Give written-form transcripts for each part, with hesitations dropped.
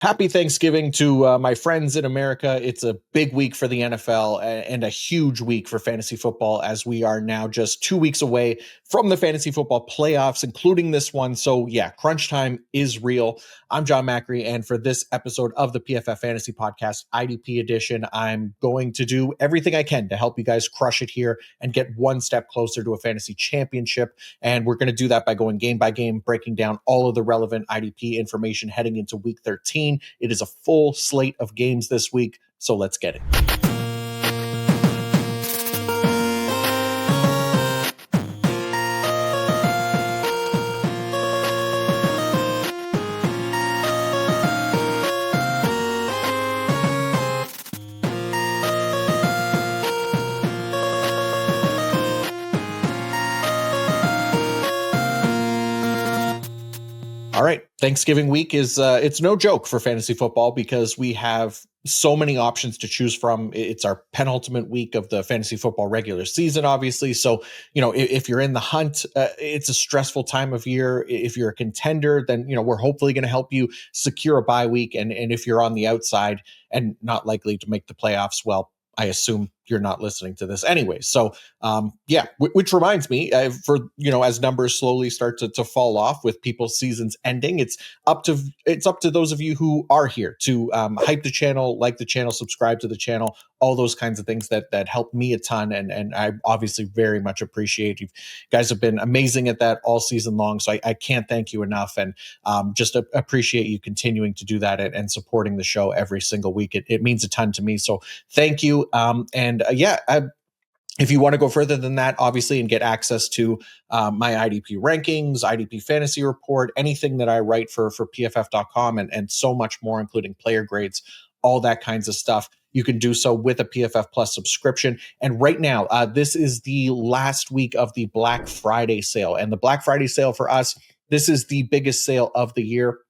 Happy Thanksgiving to my friends in America. It's a big week for the NFL and a huge week for fantasy football as we are now just 2 weeks away from the fantasy football playoffs, including this one. So yeah, crunch time is real. I'm John Macri, and for this episode of the PFF Fantasy Podcast IDP edition, I'm going to do everything I can to help you guys crush it here and get one step closer to a fantasy championship. And we're going to do that by going game by game, breaking down all of the relevant IDP information heading into week 13. It is a full slate of games this week, so let's get it. All right, Thanksgiving week is it's no joke for fantasy football because we have so many options to choose from. It's our penultimate week of the fantasy football regular season, obviously. So, if you're in the hunt, it's a stressful time of year. If you're a contender, then, we're hopefully going to help you secure a bye week. And if you're on the outside and not likely to make the playoffs, well, I assume you're not listening to this anyway. So, which reminds me, as numbers slowly start to fall off with people's seasons ending, it's up to those of you who are here to hype the channel, like the channel, subscribe to the channel, all those kinds of things that help me a ton, and I obviously very much appreciate you guys have been amazing at that all season long. So I can't thank you enough, and just appreciate you continuing to do that and supporting the show every single week. It means a ton to me. So thank you. If you want to go further than that, obviously, and get access to my IDP rankings, IDP fantasy report, anything that I write for PFF.com and so much more, including player grades, all that kinds of stuff, you can do so with a PFF Plus subscription. And right now, this is the last week of the Black Friday sale. And the Black Friday sale for us, this is the biggest sale of the year.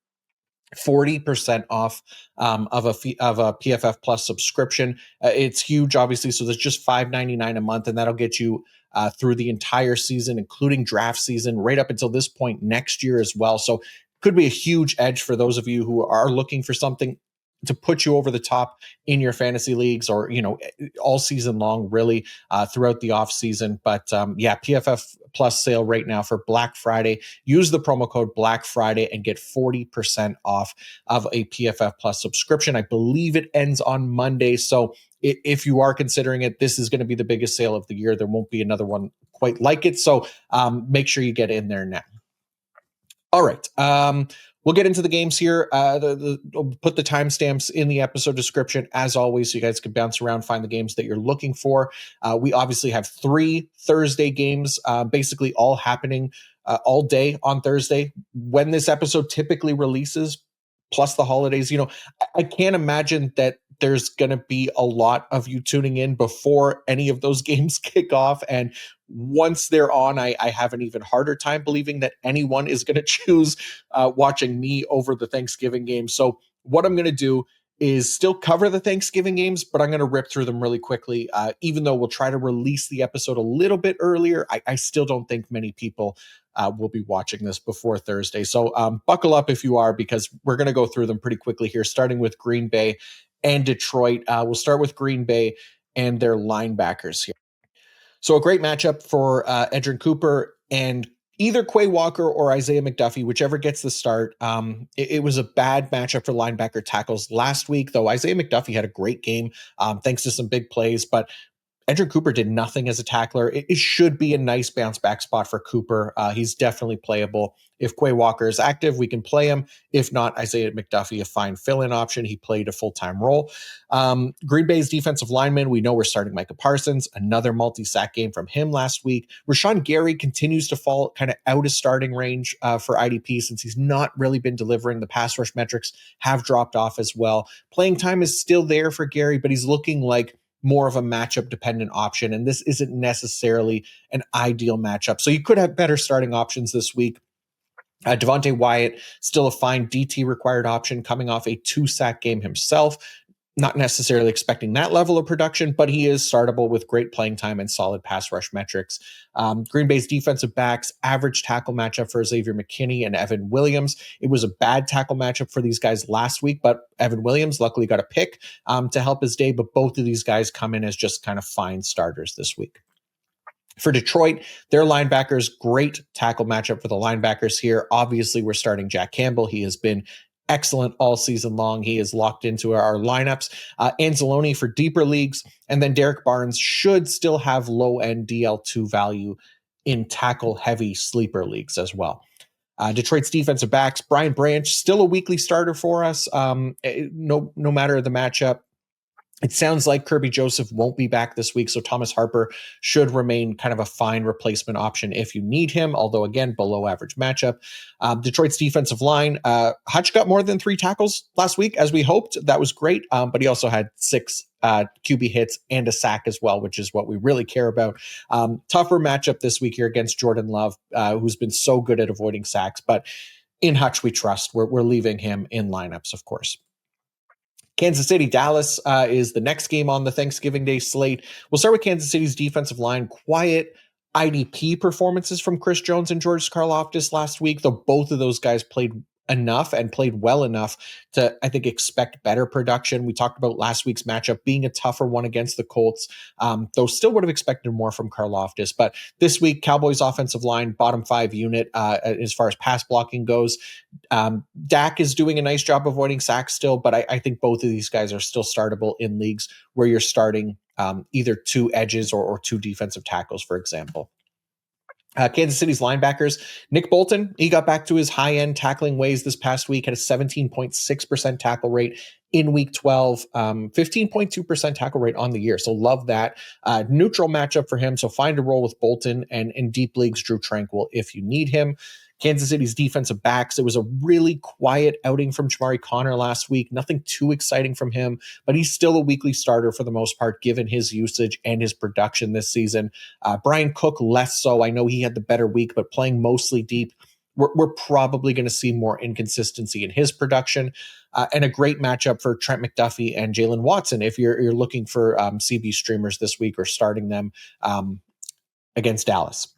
40% off of a PFF Plus subscription. It's huge, obviously. So there's just $5.99 a month, and that'll get you through the entire season, including draft season, right up until this point next year as well. So could be a huge edge for those of you who are looking for something to put you over the top in your fantasy leagues, or all season long, really, throughout the off season. But PFF Plus sale right now for Black Friday. Use the promo code Black Friday and get 40% off of a PFF Plus subscription. I believe it ends on Monday. So if you are considering it, this is going to be the biggest sale of the year. There won't be another one quite like it. So make sure you get in there now. All right. We'll get into the games here. I'll put the timestamps in the episode description, as always, so you guys can bounce around, find the games that you're looking for. We obviously have 3 Thursday games, basically all happening all day on Thursday. When this episode typically releases, plus the holidays, I can't imagine that there's going to be a lot of you tuning in before any of those games kick off. And once they're on, I have an even harder time believing that anyone is going to choose watching me over the Thanksgiving game. So what I'm going to do is still cover the Thanksgiving games, but I'm going to rip through them really quickly. Even though we'll try to release the episode a little bit earlier, I still don't think many people will be watching this before Thursday. So buckle up if you are, because we're going to go through them pretty quickly here, starting with Green Bay and Detroit. We'll start with Green Bay and their linebackers here. So a great matchup for Edgerrin Cooper and either Quay Walker or Isaiah McDuffie, whichever gets the start. It was a bad matchup for linebacker tackles last week, though Isaiah McDuffie had a great game thanks to some big plays, but Edgerrin Cooper did nothing as a tackler. It should be a nice bounce back spot for Cooper. He's definitely playable. If Quay Walker is active, we can play him. If not, Isaiah McDuffie, a fine fill-in option. He played a full-time role. Green Bay's defensive lineman, we know we're starting Micah Parsons. Another multi-sack game from him last week. Rashawn Gary continues to fall kind of out of starting range for IDP since he's not really been delivering. The pass rush metrics have dropped off as well. Playing time is still there for Gary, but he's looking like more of a matchup dependent option. And this isn't necessarily an ideal matchup. So you could have better starting options this week. Devontae Wyatt, still a fine DT required option coming off a 2-sack game himself. Not necessarily expecting that level of production, but he is startable with great playing time and solid pass rush metrics. Green Bay's defensive backs, average tackle matchup for Xavier McKinney and Evan Williams. It was a bad tackle matchup for these guys last week, but Evan Williams luckily got a pick to help his day. But both of these guys come in as just kind of fine starters this week. For Detroit, their linebackers, great tackle matchup for the linebackers here. Obviously, we're starting Jack Campbell. He has been excellent all season long. He is locked into our lineups. Anzalone for deeper leagues. And then Derek Barnes should still have low-end DL2 value in tackle-heavy sleeper leagues as well. Detroit's defensive backs, Brian Branch, still a weekly starter for us. No matter the matchup. It sounds like Kirby Joseph won't be back this week, so Thomas Harper should remain kind of a fine replacement option if you need him, although, again, below average matchup. Detroit's defensive line, Hutch got more than 3 tackles last week, as we hoped. That was great, but he also had 6 QB hits and a sack as well, which is what we really care about. Tougher matchup this week here against Jordan Love, who's been so good at avoiding sacks, but in Hutch we trust. We're leaving him in lineups, of course. Kansas City, Dallas is the next game on the Thanksgiving Day slate. We'll start with Kansas City's defensive line. Quiet IDP performances from Chris Jones and George Karlaftis last week, though both of those guys played enough and played well enough to, I think, expect better production. We talked about last week's matchup being a tougher one against the Colts, though still would have expected more from Karlaftis. But this week, Cowboys offensive line, bottom 5 unit as far as pass blocking goes. Dak is doing a nice job avoiding sacks still, but I think both of these guys are still startable in leagues where you're starting either 2 edges or 2 defensive tackles, for example. Kansas City's linebackers, Nick Bolton, he got back to his high-end tackling ways this past week, had a 17.6% tackle rate in week 12, 15.2% tackle rate on the year. So love that. Neutral matchup for him. So find a role with Bolton, and in deep leagues, Drew Tranquil if you need him. Kansas City's defensive backs, it was a really quiet outing from Jamari Connor last week. Nothing too exciting from him, but he's still a weekly starter for the most part, given his usage and his production this season. Brian Cook, less so. I know he had the better week, but playing mostly deep, we're probably going to see more inconsistency in his production. And a great matchup for Trent McDuffie and Jalen Watson if you're looking for CB streamers this week or starting them against Dallas.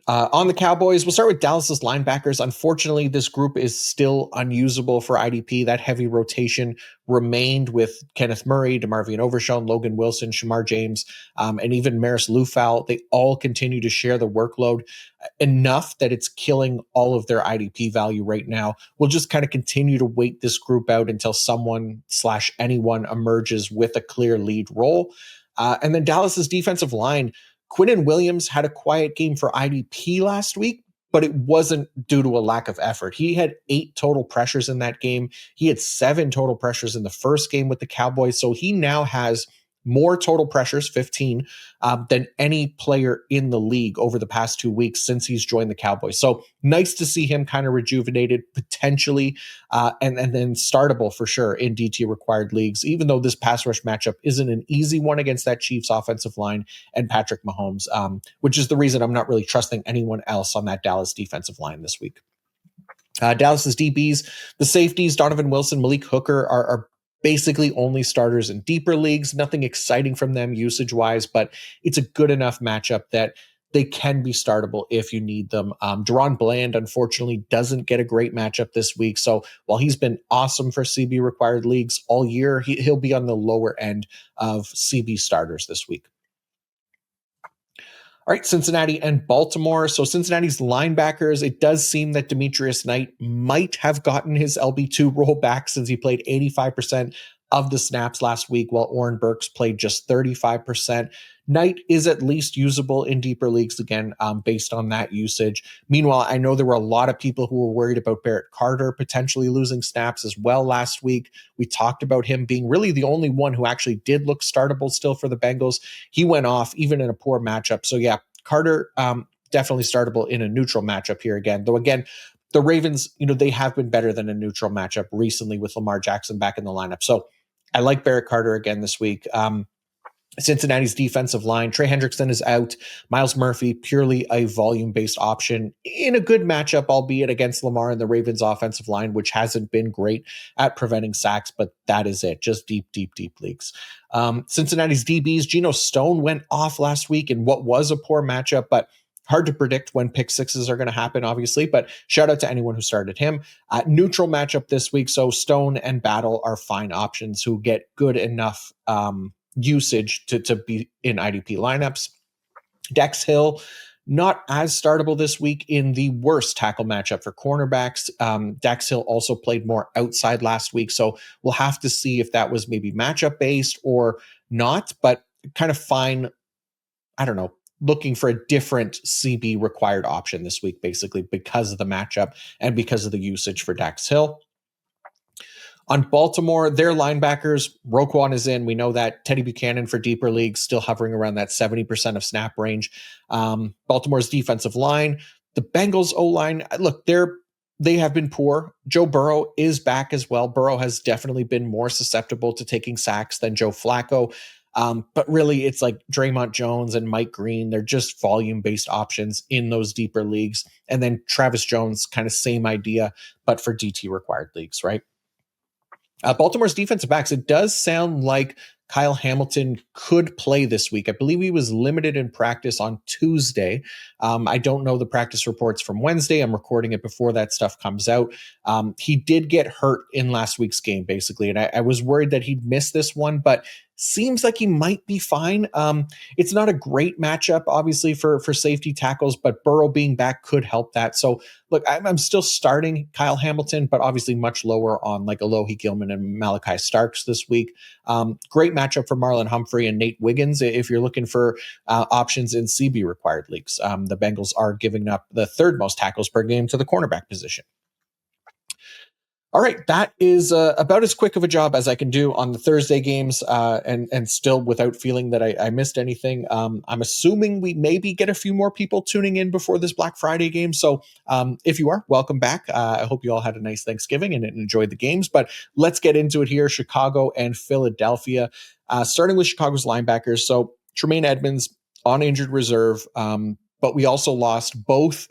On the Cowboys, we'll start with Dallas's linebackers. Unfortunately, this group is still unusable for IDP. That heavy rotation remained with Kenneth Murray, DeMarvion Overshown, Logan Wilson, Shamar James, and even Maris Lufau. They all continue to share the workload enough that it's killing all of their IDP value right now. We'll just kind of continue to wait this group out until someone/anyone emerges with a clear lead role. And then Dallas's defensive line, Quinnen Williams had a quiet game for IDP last week, but it wasn't due to a lack of effort. He had 8 total pressures in that game. He had 7 total pressures in the first game with the Cowboys. So he now has more total pressures, 15, than any player in the league over the past 2 weeks since he's joined the Cowboys. So nice to see him kind of rejuvenated potentially, and then startable for sure in DT required leagues, even though this pass rush matchup isn't an easy one against that Chiefs offensive line and Patrick Mahomes, which is the reason I'm not really trusting anyone else on that Dallas defensive line this week. Dallas's DBs, the safeties, Donovan Wilson, Malik Hooker are basically only starters in deeper leagues. Nothing exciting from them usage-wise, but it's a good enough matchup that they can be startable if you need them. Deron Bland, unfortunately, doesn't get a great matchup this week. So while he's been awesome for CB required leagues all year, he'll be on the lower end of CB starters this week. All right, Cincinnati and Baltimore. So Cincinnati's linebackers, it does seem that Demetrius Knight might have gotten his LB2 role back since he played 85% of the snaps last week, while Oren Burks played just 35%. Knight is at least usable in deeper leagues again, based on that usage. Meanwhile, I know there were a lot of people who were worried about Barrett Carter potentially losing snaps as well last week. We talked about him being really the only one who actually did look startable still for the Bengals. He went off even in a poor matchup. So yeah, Carter definitely startable in a neutral matchup here again. Though again, the Ravens, they have been better than a neutral matchup recently with Lamar Jackson back in the lineup. So I like Barrett Carter again this week. Cincinnati's defensive line, Trey Hendrickson is out. Miles Murphy, purely a volume-based option in a good matchup, albeit against Lamar and the Ravens offensive line, which hasn't been great at preventing sacks, but that is it. Just deep, deep, deep leagues. Cincinnati's DBs, Geno Stone went off last week in what was a poor matchup, but hard to predict when pick sixes are going to happen, obviously, but shout out to anyone who started him. Neutral matchup this week, so Stone and Battle are fine options who get good enough usage to be in IDP lineups. Dex Hill, not as startable this week in the worst tackle matchup for cornerbacks. Dex Hill also played more outside last week, so we'll have to see if that was maybe matchup based or not, but kind of fine, I don't know, looking for a different CB required option this week, basically because of the matchup and because of the usage for Dex Hill. On Baltimore, their linebackers, Roquan is in. We know that. Teddy Buchanan for deeper leagues, still hovering around that 70% of snap range. Baltimore's defensive line, the Bengals O-line, look, they have been poor. Joe Burrow is back as well. Burrow has definitely been more susceptible to taking sacks than Joe Flacco. But really, it's like Draymond Jones and Mike Green. They're just volume-based options in those deeper leagues. And then Travis Jones, kind of same idea, but for DT required leagues, right? Baltimore's defensive backs, it does sound like Kyle Hamilton could play this week. I believe he was limited in practice on Tuesday. I don't know the practice reports from Wednesday. I'm recording it before that stuff comes out. He did get hurt in last week's game, basically, and I was worried that he'd miss this one, but seems like he might be fine. It's not a great matchup, obviously, for safety tackles, but Burrow being back could help that. So, look, I'm still starting Kyle Hamilton, but obviously much lower on like Alohi Gilman and Malachi Starks this week. Great matchup for Marlon Humphrey and Nate Wiggins if you're looking for options in CB required leagues. The Bengals are giving up the third most tackles per game to the cornerback position. All right, that is about as quick of a job as I can do on the Thursday games, and still without feeling that I missed anything. I'm assuming we maybe get a few more people tuning in before this Black Friday game. So if you are, welcome back. I hope you all had a nice Thanksgiving and enjoyed the games. But let's get into it here. Chicago and Philadelphia. Starting with Chicago's linebackers. So Tremaine Edmonds on injured reserve, but we also lost both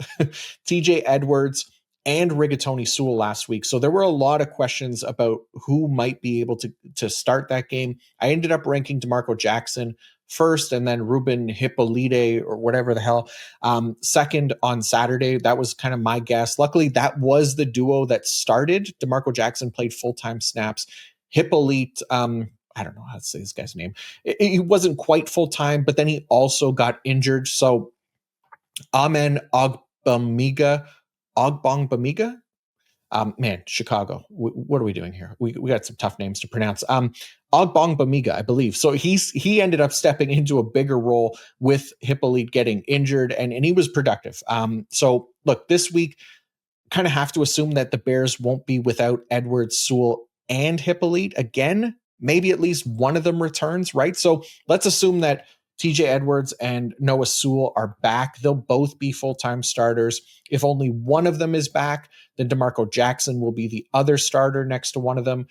TJ Edwards and Rigatoni Sewell last week. So there were a lot of questions about who might be able to start that game. I ended up ranking DeMarco Jackson first, and then Ruben Hippolyte or whatever the hell second on Saturday. That was kind of my guess. Luckily, that was the duo that started. DeMarco Jackson played full-time snaps. Hippolyte, I don't know how to say this guy's name. He wasn't quite full-time, but then he also got injured. So Amen Ogbongbemiga, man, Chicago. What are we doing here? We got some tough names to pronounce. Ogbongbemiga, I believe. So he ended up stepping into a bigger role with Hippolyte getting injured, and he was productive. So look, this week, kind of have to assume that the Bears won't be without Edwards, Sewell, and Hippolyte again. Maybe at least one of them returns, right? So let's assume that TJ Edwards and Noah Sewell are back. They'll both be full-time starters. If only one of them is back, then DeMarco Jackson will be the other starter next to one of them,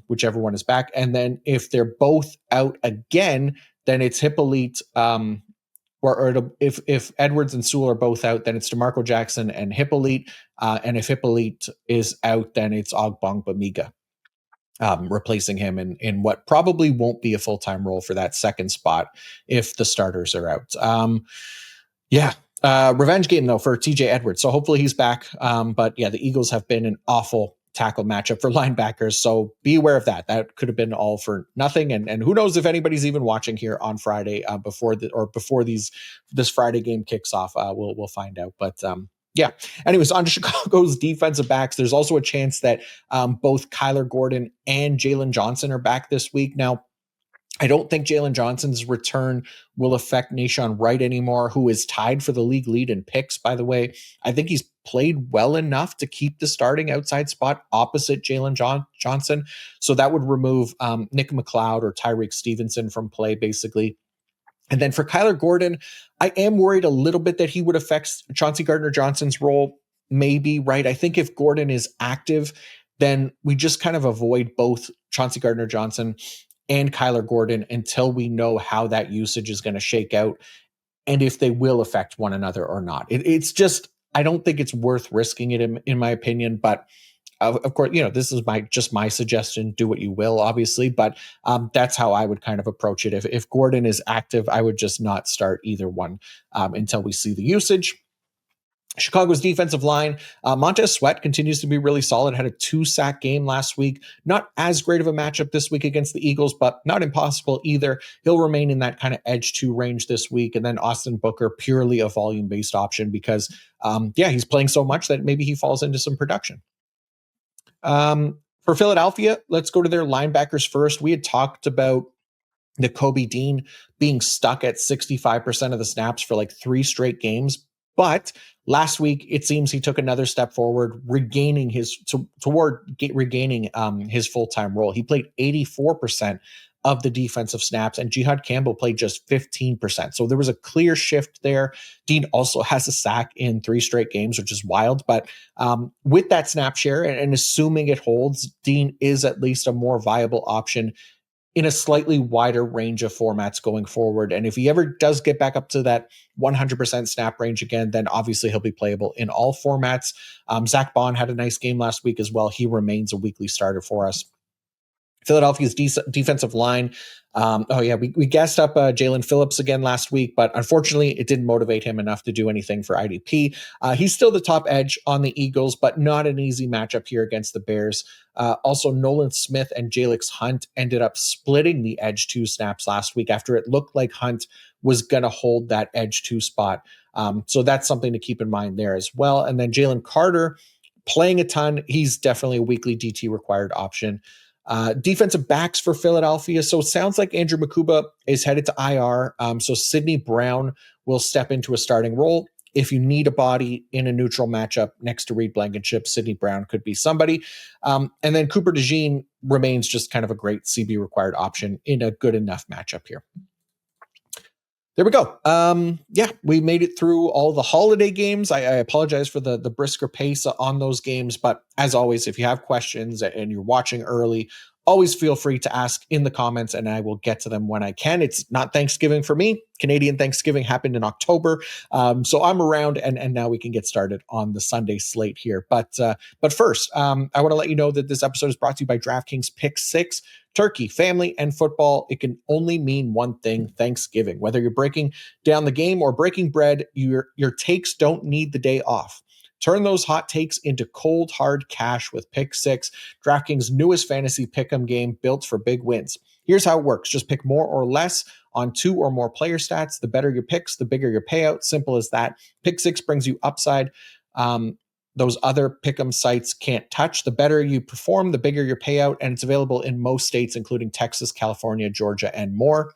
whichever one is back. And then if they're both out again, then it's Hippolyte, if Edwards and Sewell are both out, then it's DeMarco Jackson and Hippolyte. And if Hippolyte is out, then it's Ogbongbemiga. Replacing him in what probably won't be a full-time role for that second spot if the starters are out. Revenge game, though, for TJ Edwards. So hopefully he's back. But yeah, the Eagles have been an awful tackle matchup for linebackers. So be aware of that. That could have been all for nothing. And who knows if anybody's even watching here on Friday before this Friday game kicks off. We'll find out. But yeah. Anyways, on to Chicago's defensive backs. There's also a chance that both Kyler Gordon and Jalen Johnson are back this week. Now, I don't think Jalen Johnson's return will affect Nahshon Wright anymore, who is tied for the league lead in picks, by the way. I think he's played well enough to keep the starting outside spot opposite Jalen Johnson. So that would remove Nick McLeod or Tyreek Stevenson from play, basically. And then for Kyler Gordon, I am worried a little bit that he would affect Chauncey Gardner-Johnson's role, maybe, right? I think if Gordon is active, then we just kind of avoid both Chauncey Gardner-Johnson and Kyler Gordon until we know how that usage is going to shake out and if they will affect one another or not. It's just, I don't think it's worth risking it in my opinion, but of course, this is my suggestion. Do what you will, obviously, but that's how I would kind of approach it. If Gordon is active, I would just not start either one until we see the usage. Chicago's defensive line, Montez Sweat continues to be really solid, had a 2-sack game last week. Not as great of a matchup this week against the Eagles, but not impossible either. He'll remain in that kind of edge 2 range this week. And then Austin Booker, purely a volume-based option because, he's playing so much that maybe he falls into some production. For Philadelphia, let's go to their linebackers first. We had talked about the Kobe Dean being stuck at 65% of the snaps for like 3 straight games. But last week, it seems he took another step forward, regaining his full-time role. He played 84% of the defensive snaps, and Jihad Campbell played just 15%. So there was a clear shift there. Dean also has a sack in 3 straight games, which is wild. But with that snap share and assuming it holds, Dean is at least a more viable option in a slightly wider range of formats going forward. And if he ever does get back up to that 100% snap range again, then obviously he'll be playable in all formats. Zach Bond had a nice game last week as well. He remains a weekly starter for us. Philadelphia's defensive line. We gassed up Jalen Phillips again last week, but unfortunately it didn't motivate him enough to do anything for IDP. He's still the top edge on the Eagles, but not an easy matchup here against the Bears. Also, Nolan Smith and Jalix Hunt ended up splitting the edge 2 snaps last week after it looked like Hunt was going to hold that edge 2 spot. So that's something to keep in mind there as well. And then Jalen Carter playing a ton. He's definitely a weekly DT required option. Defensive backs for Philadelphia. So it sounds like Andrew Makuba is headed to IR. So Sidney Brown will step into a starting role. If you need a body in a neutral matchup next to Reed Blankenship, Sidney Brown could be somebody. And then Cooper DeJean remains just kind of a great CB required option in a good enough matchup here. There we go. We made it through all the holiday games. I apologize for the brisker pace on those games, but as always, if you have questions and you're watching early, always feel free to ask in the comments and I will get to them when I can. It's not Thanksgiving for me. Canadian Thanksgiving happened in October. So I'm around and now we can get started on the Sunday slate here. But first, I want to let you know that this episode is brought to you by DraftKings Pick 6. Turkey, family, and football, it can only mean one thing: Thanksgiving. Whether you're breaking down the game or breaking bread, your takes don't need the day off. Turn those hot takes into cold, hard cash with Pick 6, DraftKings' newest fantasy pick'em game built for big wins. Here's how it works. Just pick more or less on 2 or more player stats. The better your picks, the bigger your payout. Simple as that. Pick 6 brings you upside. Those other pick'em sites can't touch. The better you perform, the bigger your payout, and it's available in most states, including Texas, California, Georgia, and more.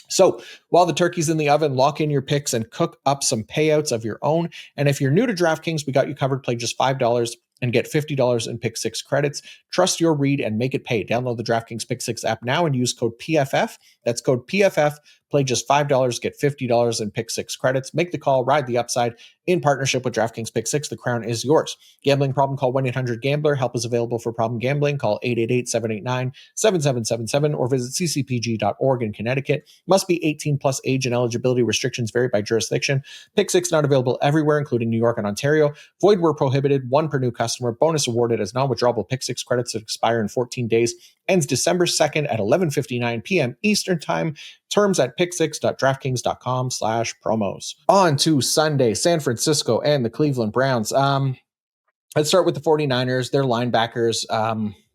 So while the turkey's in the oven, lock in your picks and cook up some payouts of your own. And if you're new to DraftKings, we got you covered. Play just $5 and get $50 in Pick 6 credits. Trust your read and make it pay. Download the DraftKings Pick 6 app now and use code PFF. That's code PFF. Play just $5, get $50 in Pick 6 credits. Make the call, ride the upside. In partnership with DraftKings Pick 6, the crown is yours. Gambling problem, call 1-800-GAMBLER. Help is available for problem gambling. Call 888-789-7777 or visit ccpg.org in Connecticut. Must be 18 plus age and eligibility restrictions vary by jurisdiction. Pick 6 not available everywhere, including New York and Ontario. Void where prohibited. 1 per new customer. Bonus awarded as non-withdrawable Pick 6 credits that expire in 14 days. Ends December 2nd at 11:59 p.m. Eastern Time. Terms at pick6.draftkings.com/promos. On to Sunday, San Francisco and the Cleveland Browns. Let's start with the 49ers, their linebackers.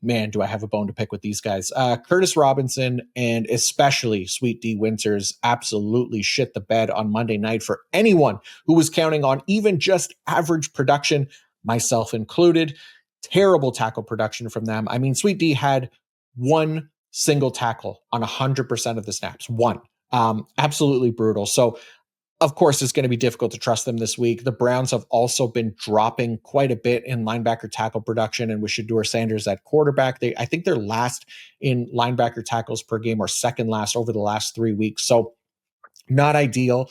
Man, do I have a bone to pick with these guys. Curtis Robinson and especially Sweet D Winters absolutely shit the bed on Monday night for anyone who was counting on even just average production, myself included. Terrible tackle production from them. I mean, Sweet D had 1 single tackle on 100% of the snaps. 1. Absolutely brutal. So, of course, it's going to be difficult to trust them this week. The Browns have also been dropping quite a bit in linebacker tackle production, and with Shedeur Sanders at quarterback, I think they're last in linebacker tackles per game or second last over the last 3 weeks. So not ideal.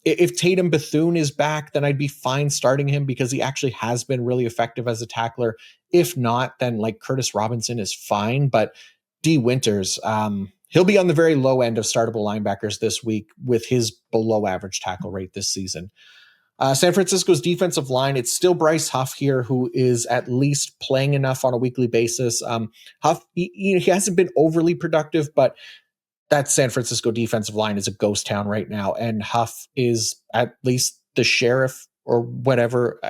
If Tatum Bethune is back, then I'd be fine starting him because he actually has been really effective as a tackler. If not, then like Curtis Robinson is fine, but D. Winters. He'll be on the very low end of startable linebackers this week with his below average tackle rate this season. San Francisco's defensive line, it's still Bryce Huff here, who is at least playing enough on a weekly basis. Huff, he hasn't been overly productive, but that San Francisco defensive line is a ghost town right now, and Huff is at least the sheriff or whatever.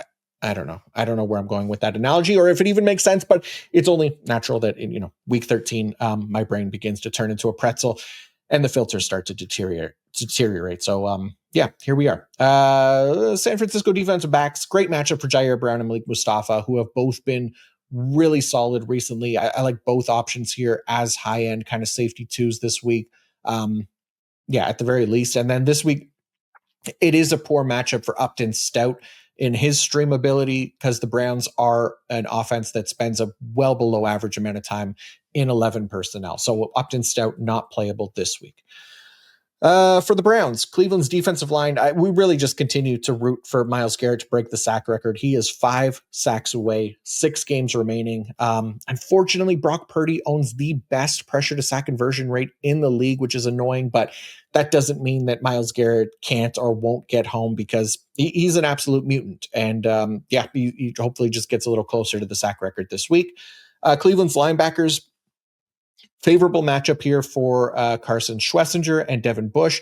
I don't know. I don't know where I'm going with that analogy, or if it even makes sense, but it's only natural that in week 13, my brain begins to turn into a pretzel, and the filters start to deteriorate. So yeah, here we are. San Francisco defensive backs, great matchup for Jair Brown and Malik Mustafa, who have both been really solid recently. I like both options here as high end kind of safety twos this week. Yeah, at the very least. And then this week, it is a poor matchup for Upton Stout in his stream ability because the Browns are an offense that spends a well below average amount of time in 11 personnel. So Upton Stout not playable this week. For the Browns, Cleveland's defensive line, we really just continue to root for Myles Garrett to break the sack record. He is 5 sacks away, 6 games remaining. Unfortunately, Brock Purdy owns the best pressure to sack conversion rate in the league, which is annoying, but that doesn't mean that Myles Garrett can't or won't get home because he's an absolute mutant. And yeah, he hopefully just gets a little closer to the sack record this week. Cleveland's linebackers, favorable matchup here for Carson Schwessinger and Devin Bush.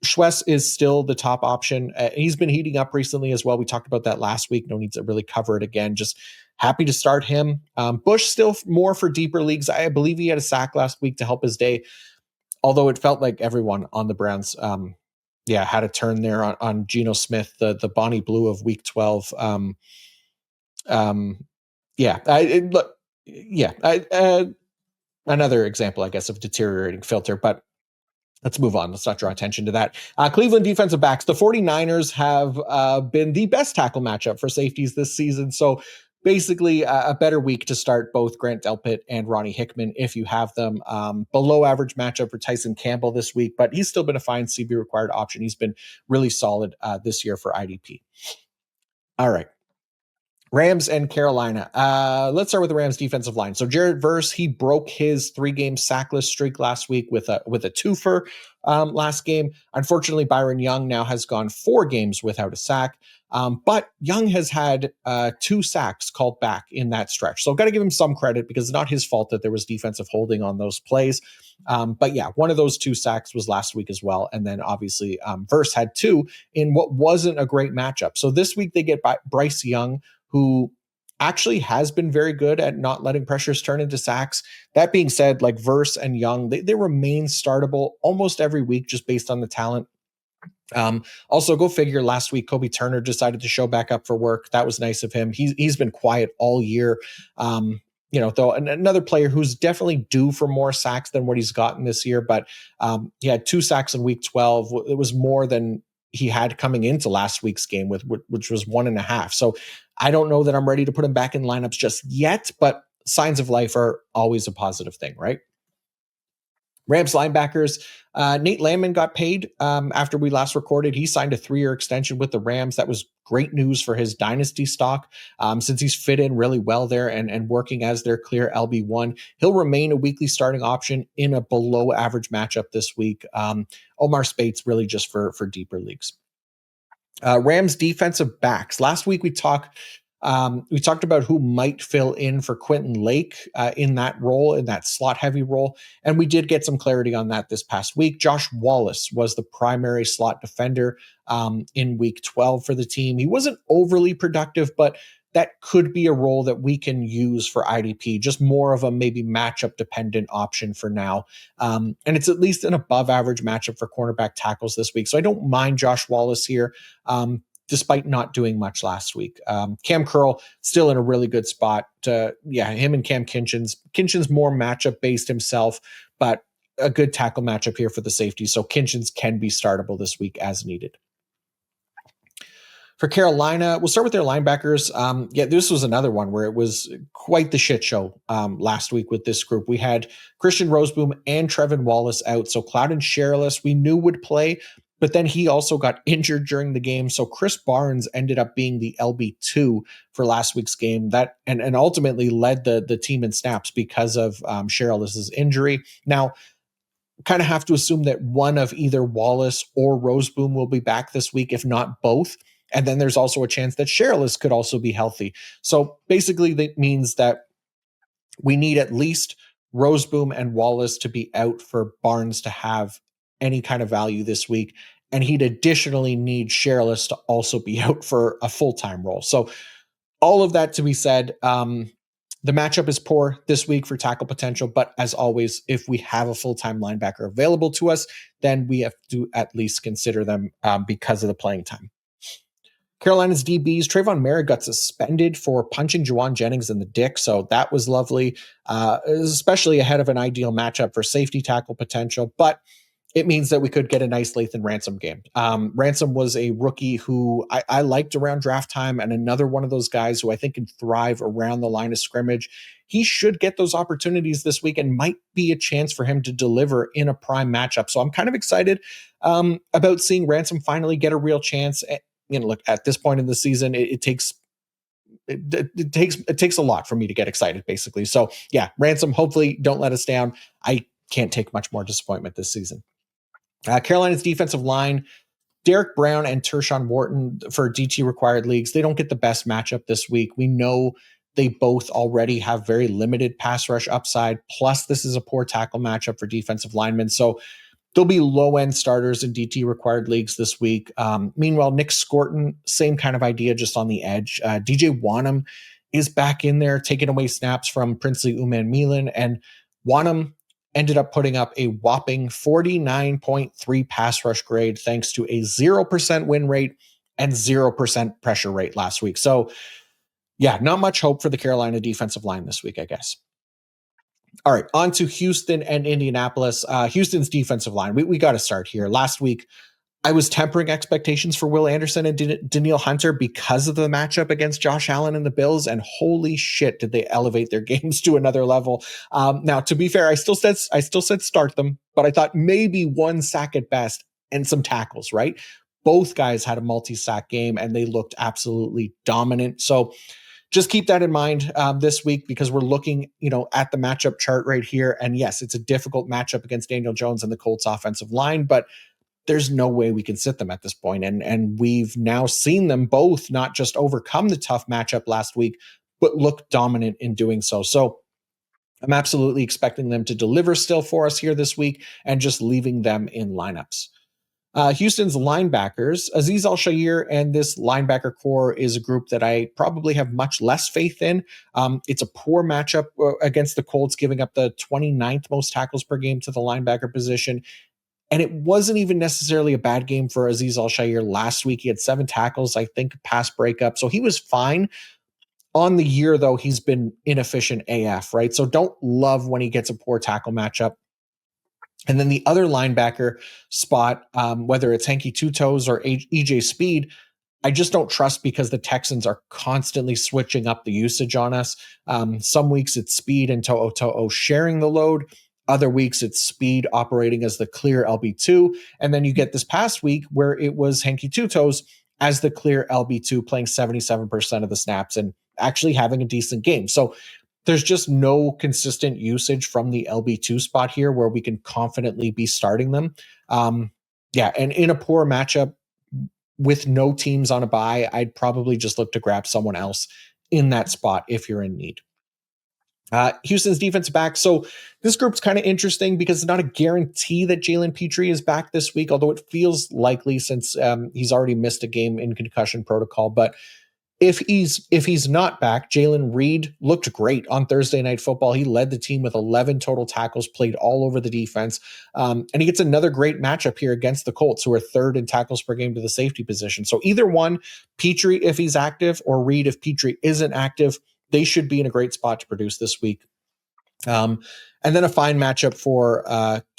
Schwess is still the top option. He's been heating up recently as well. We talked about that last week. No need to really cover it again. Just happy to start him. Bush still more for deeper leagues. I believe he had a sack last week to help his day, although it felt like everyone on the Browns had a turn there on Geno Smith, the Bonnie Blue of week 12. Another example, I guess, of deteriorating filter, but let's move on. Let's not draw attention to that. Cleveland defensive backs. The 49ers have been the best tackle matchup for safeties this season. So basically a better week to start both Grant Delpit and Ronnie Hickman if you have them. Below average matchup for Tyson Campbell this week, but he's still been a fine CB required option. He's been really solid this year for IDP. All right. Rams and Carolina. Let's start with the Rams defensive line. So Jared Verse, he broke his 3-game sackless streak last week with a twofer last game. Unfortunately, Byron Young now has gone 4 games without a sack. But Young has had 2 sacks called back in that stretch. So I've got to give him some credit because it's not his fault that there was defensive holding on those plays. But yeah, one of those 2 sacks was last week as well. And then obviously Verse had 2 in what wasn't a great matchup. So this week they get Bryce Young, who actually has been very good at not letting pressures turn into sacks. That being said, like Verse and Young, they remain startable almost every week just based on the talent. Also, go figure, last week Kobe Turner decided to show back up for work. That was nice of him. He's been quiet all year. Though another player who's definitely due for more sacks than what he's gotten this year, but he had 2 sacks in week 12. It was more than he had coming into last week's game, which was 1.5. So I don't know that I'm ready to put him back in lineups just yet, but signs of life are always a positive thing, right? Rams linebackers, Nate Landman got paid after we last recorded. He signed a 3-year extension with the Rams. That was great news for his dynasty stock since he's fit in really well there and working as their clear LB1. He'll remain a weekly starting option in a below average matchup this week. Omar Spates really just for deeper leagues. Rams defensive backs. Last week we talked about who might fill in for Quentin Lake in that role, in that slot heavy role. And we did get some clarity on that this past week. Josh Wallace was the primary slot defender in week 12 for the team. He wasn't overly productive, but that could be a role that we can use for IDP, just more of a maybe matchup dependent option for now. And it's at least an above average matchup for cornerback tackles this week. So I don't mind Josh Wallace here. Despite not doing much last week. Cam Curl still in a really good spot. Him and Cam Kinchins. Kinchins more matchup based himself, but a good tackle matchup here for the safety. So Kinchins can be startable this week as needed. For Carolina, we'll start with their linebackers. This was another one where it was quite the shit show last week with this group. We had Christian Roseboom and Trevin Wallace out. So Cloud and Sherrillis we knew would play, but then he also got injured during the game. So Chris Barnes ended up being the LB2 for last week's game, that and ultimately led the team in snaps because of Sherrillis's injury. Now, kind of have to assume that one of either Wallace or Roseboom will be back this week, if not both. And then there's also a chance that Sherrillis could also be healthy. So basically, that means that we need at least Roseboom and Wallace to be out for Barnes to have any kind of value this week. And he'd additionally need Sherrillis to also be out for a full-time role. So all of that to be said, the matchup is poor this week for tackle potential, but as always, if we have a full-time linebacker available to us, then we have to at least consider them because of the playing time. Carolina's DBs, Trayvon Merritt got suspended for punching Juwan Jennings in the dick, so that was lovely, especially ahead of an ideal matchup for safety tackle potential, but it means that we could get a nice Lathan Ransom game. Ransom was a rookie who I liked around draft time, and another one of those guys who I think can thrive around the line of scrimmage. He should get those opportunities this week and might be a chance for him to deliver in a prime matchup. So I'm kind of excited about seeing Ransom finally get a real chance. Look, at this point in the season, it takes a lot for me to get excited, basically. So yeah, Ransom, hopefully don't let us down. I can't take much more disappointment this season. Carolina's defensive line, Derek Brown and Tershawn Wharton for DT required leagues, they don't get the best matchup this week. We know they both already have very limited pass rush upside. Plus, this is a poor tackle matchup for defensive linemen. So there'll be low-end starters in DT required leagues this week. Meanwhile, Nick Scorton, same kind of idea, just on the edge. DJ Wanham is back in there, taking away snaps from Princely Uman-Milan, and Wanham ended up putting up a whopping 49.3 pass rush grade thanks to a 0% win rate and 0% pressure rate last week. So yeah, not much hope for the Carolina defensive line this week, I guess. All right, on to Houston and Indianapolis. Houston's defensive line, we got to start here. Last week, I was tempering expectations for Will Anderson and Danielle Hunter because of the matchup against Josh Allen and the Bills, and holy shit, did they elevate their games to another level. Now, to be fair, I still said start them, but I thought maybe one sack at best and some tackles, right? Both guys had a multi-sack game, and they looked absolutely dominant. So just keep that in mind this week, because we're looking, at the matchup chart right here. And yes, it's a difficult matchup against Daniel Jones and the Colts offensive line, but there's no way we can sit them at this point. And we've now seen them both not just overcome the tough matchup last week, but look dominant in doing so. So I'm absolutely expecting them to deliver still for us here this week and just leaving them in lineups. Houston's linebackers, Azeez Al-Shaair and this linebacker core is a group that I probably have much less faith in. It's a poor matchup against the Colts, giving up the 29th most tackles per game to the linebacker position. And it wasn't even necessarily a bad game for Azeez Al-Shaair last week. He had 7 tackles, I think, pass breakup. So he was fine. On the year, though, he's been inefficient AF, right? So don't love when he gets a poor tackle matchup. And then the other linebacker spot, whether it's Hanky Two Toes or EJ Speed, I just don't trust, because the Texans are constantly switching up the usage on us. Some weeks it's Speed and To'o sharing the load. Other weeks it's Speed operating as the clear LB2. And then you get this past week where it was Hanky Two Toes as the clear LB2, playing 77% of the snaps and actually having a decent game. So there's just no consistent usage from the LB2 spot here where we can confidently be starting them. And in a poor matchup with no teams on a bye, I'd probably just look to grab someone else in that spot if you're in need. Houston's defensive back. So this group's kind of interesting because it's not a guarantee that Jalen Petrie is back this week, although it feels likely since he's already missed a game in concussion protocol. But if he's not back, Jalen Reed looked great on Thursday Night Football. He led the team with 11 total tackles, played all over the defense. And he gets another great matchup here against the Colts, who are 3rd in tackles per game to the safety position. So either one, Petrie if he's active, or Reed if Petrie isn't active, they should be in a great spot to produce this week. And then a fine matchup for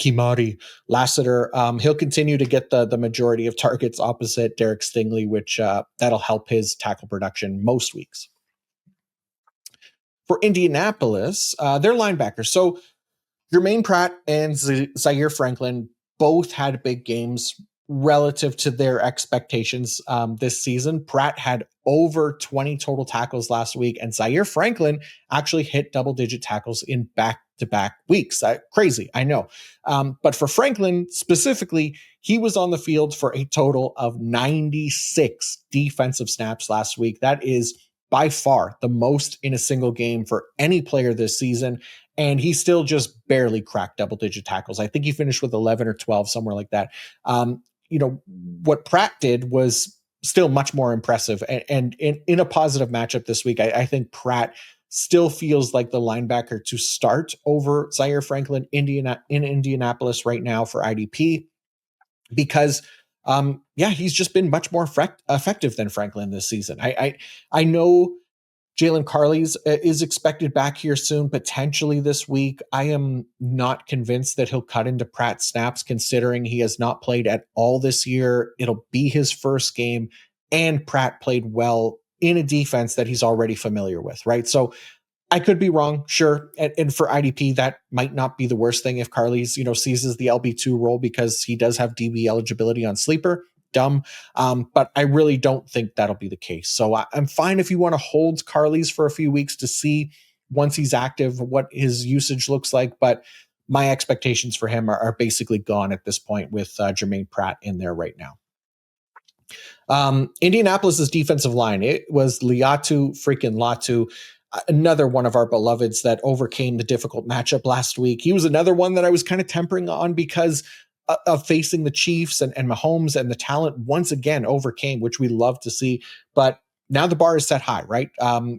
Kimari Lassiter. He'll continue to get the majority of targets opposite Derek Stingley, which that'll help his tackle production most weeks. For Indianapolis, their linebackers. So Jermaine Pratt and Zaire Franklin both had big games relative to their expectations this season. Pratt had over 20 total tackles last week, and Zaire Franklin actually hit double-digit tackles in back-to-back weeks. Crazy, I know. But for Franklin specifically, he was on the field for a total of 96 defensive snaps last week. That is by far the most in a single game for any player this season. And he still just barely cracked double-digit tackles. I think he finished with 11 or 12, somewhere like that. What Pratt did was still much more impressive. And in a positive matchup this week, I think Pratt still feels like the linebacker to start over Zaire Franklin in Indianapolis right now for IDP, because he's just been much more effective than Franklin this season. I know Jalen Carley's is expected back here soon, potentially this week. I am not convinced that he'll cut into Pratt's snaps, considering he has not played at all this year. It'll be his first game, and Pratt played well in a defense that he's already familiar with, right? So I could be wrong, sure. And for IDP, that might not be the worst thing if Carley's, seizes the LB2 role, because he does have DB eligibility on Sleeper. Dumb. But I really don't think that'll be the case. So I'm fine if you want to hold Carley's for a few weeks to see, once he's active, what his usage looks like. But my expectations for him are basically gone at this point with Jermaine Pratt in there right now. Indianapolis's defensive line, it was Liatu freaking Latu, another one of our beloveds that overcame the difficult matchup last week. He was another one that I was kind of tempering on because of facing the Chiefs, and Mahomes and the talent once again overcame, which we love to see. But now the bar is set high, right?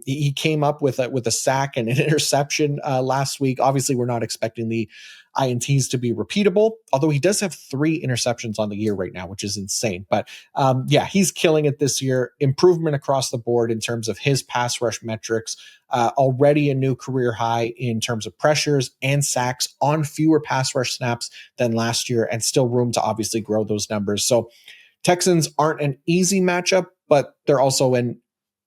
He came up with a sack and an interception last week. Obviously, we're not expecting the INTs to be repeatable, although he does have 3 interceptions on the year right now, which is insane. But he's killing it this year. Improvement across the board in terms of his pass rush metrics. Already a new career high in terms of pressures and sacks on fewer pass rush snaps than last year, and still room to obviously grow those numbers. So Texans aren't an easy matchup, but they're also an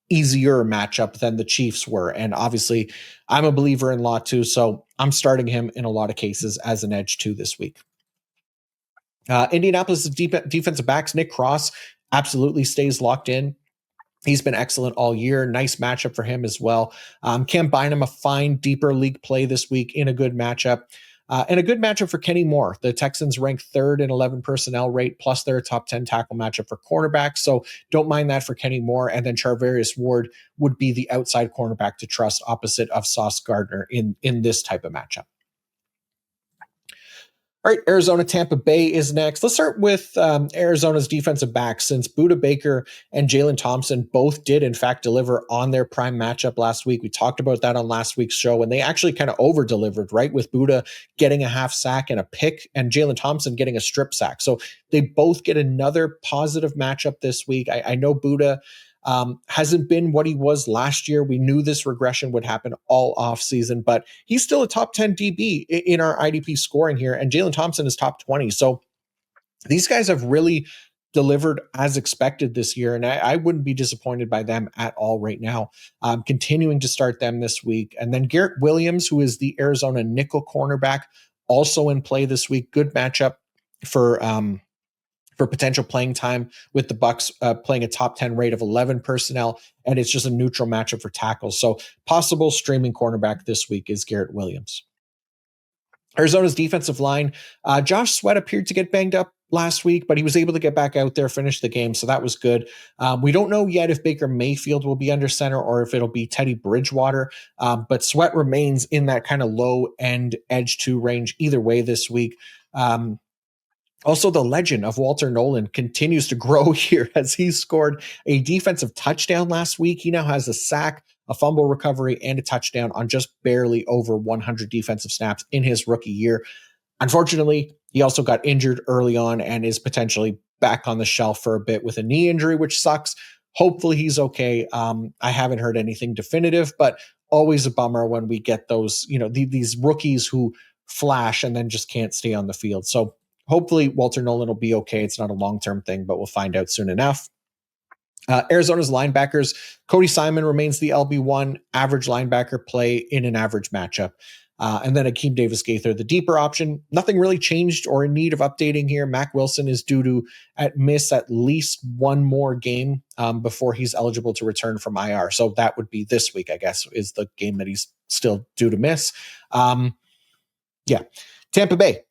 easier matchup than the Chiefs were. And obviously, I'm a believer in Law too, so I'm starting him in a lot of cases as an edge 2 this week. Indianapolis' defensive backs, Nick Cross absolutely stays locked in. He's been excellent all year. Nice matchup for him as well. Cam Bynum, a fine, deeper league play this week in a good matchup. And a good matchup for Kenny Moore. The Texans rank 3rd in 11 personnel rate, plus they're a top 10 tackle matchup for cornerbacks. So don't mind that for Kenny Moore. And then Charvarius Ward would be the outside cornerback to trust opposite of Sauce Gardner in this type of matchup. All right, Arizona, Tampa Bay is next. Let's start with Arizona's defensive backs, since Budda Baker and Jalen Thompson both did, in fact, deliver on their prime matchup last week. We talked about that on last week's show, and they actually kind of over-delivered, right, with Budda getting a half sack and a pick, and Jalen Thompson getting a strip sack. So they both get another positive matchup this week. I know Budda hasn't been what he was last year. We knew this regression would happen all off season, but he's still a top 10 DB in our IDP scoring here. And Jalen Thompson is top 20. So these guys have really delivered as expected this year. And I wouldn't be disappointed by them at all right now. Continuing to start them this week. And then Garrett Williams, who is the Arizona nickel cornerback, also in play this week. Good matchup for potential playing time, with the Bucs playing a top 10 rate of 11 personnel, and it's just a neutral matchup for tackles. So possible streaming cornerback this week is Garrett Williams. Arizona's defensive line, Josh Sweat appeared to get banged up last week, but he was able to get back out there, finish the game, so that was good. We don't know yet if Baker Mayfield will be under center or if it'll be Teddy Bridgewater, but Sweat remains in that kind of low end edge 2 range either way this week. Also, the legend of Walter Nolan continues to grow here as he scored a defensive touchdown last week. He now has a sack, a fumble recovery, and a touchdown on just barely over 100 defensive snaps in his rookie year. Unfortunately, he also got injured early on and is potentially back on the shelf for a bit with a knee injury, which sucks. Hopefully he's okay. I haven't heard anything definitive, but always a bummer when we get those, these rookies who flash and then just can't stay on the field. So hopefully Walter Nolan will be okay. It's not a long-term thing, but we'll find out soon enough. Arizona's linebackers, Cody Simon remains the LB1 average linebacker play in an average matchup. And then Akeem Davis-Gaither, the deeper option. Nothing really changed or in need of updating here. Mac Wilson is due to miss at least one more game before he's eligible to return from IR. So that would be this week, I guess, is the game that he's still due to miss. Yeah. Tampa Bay.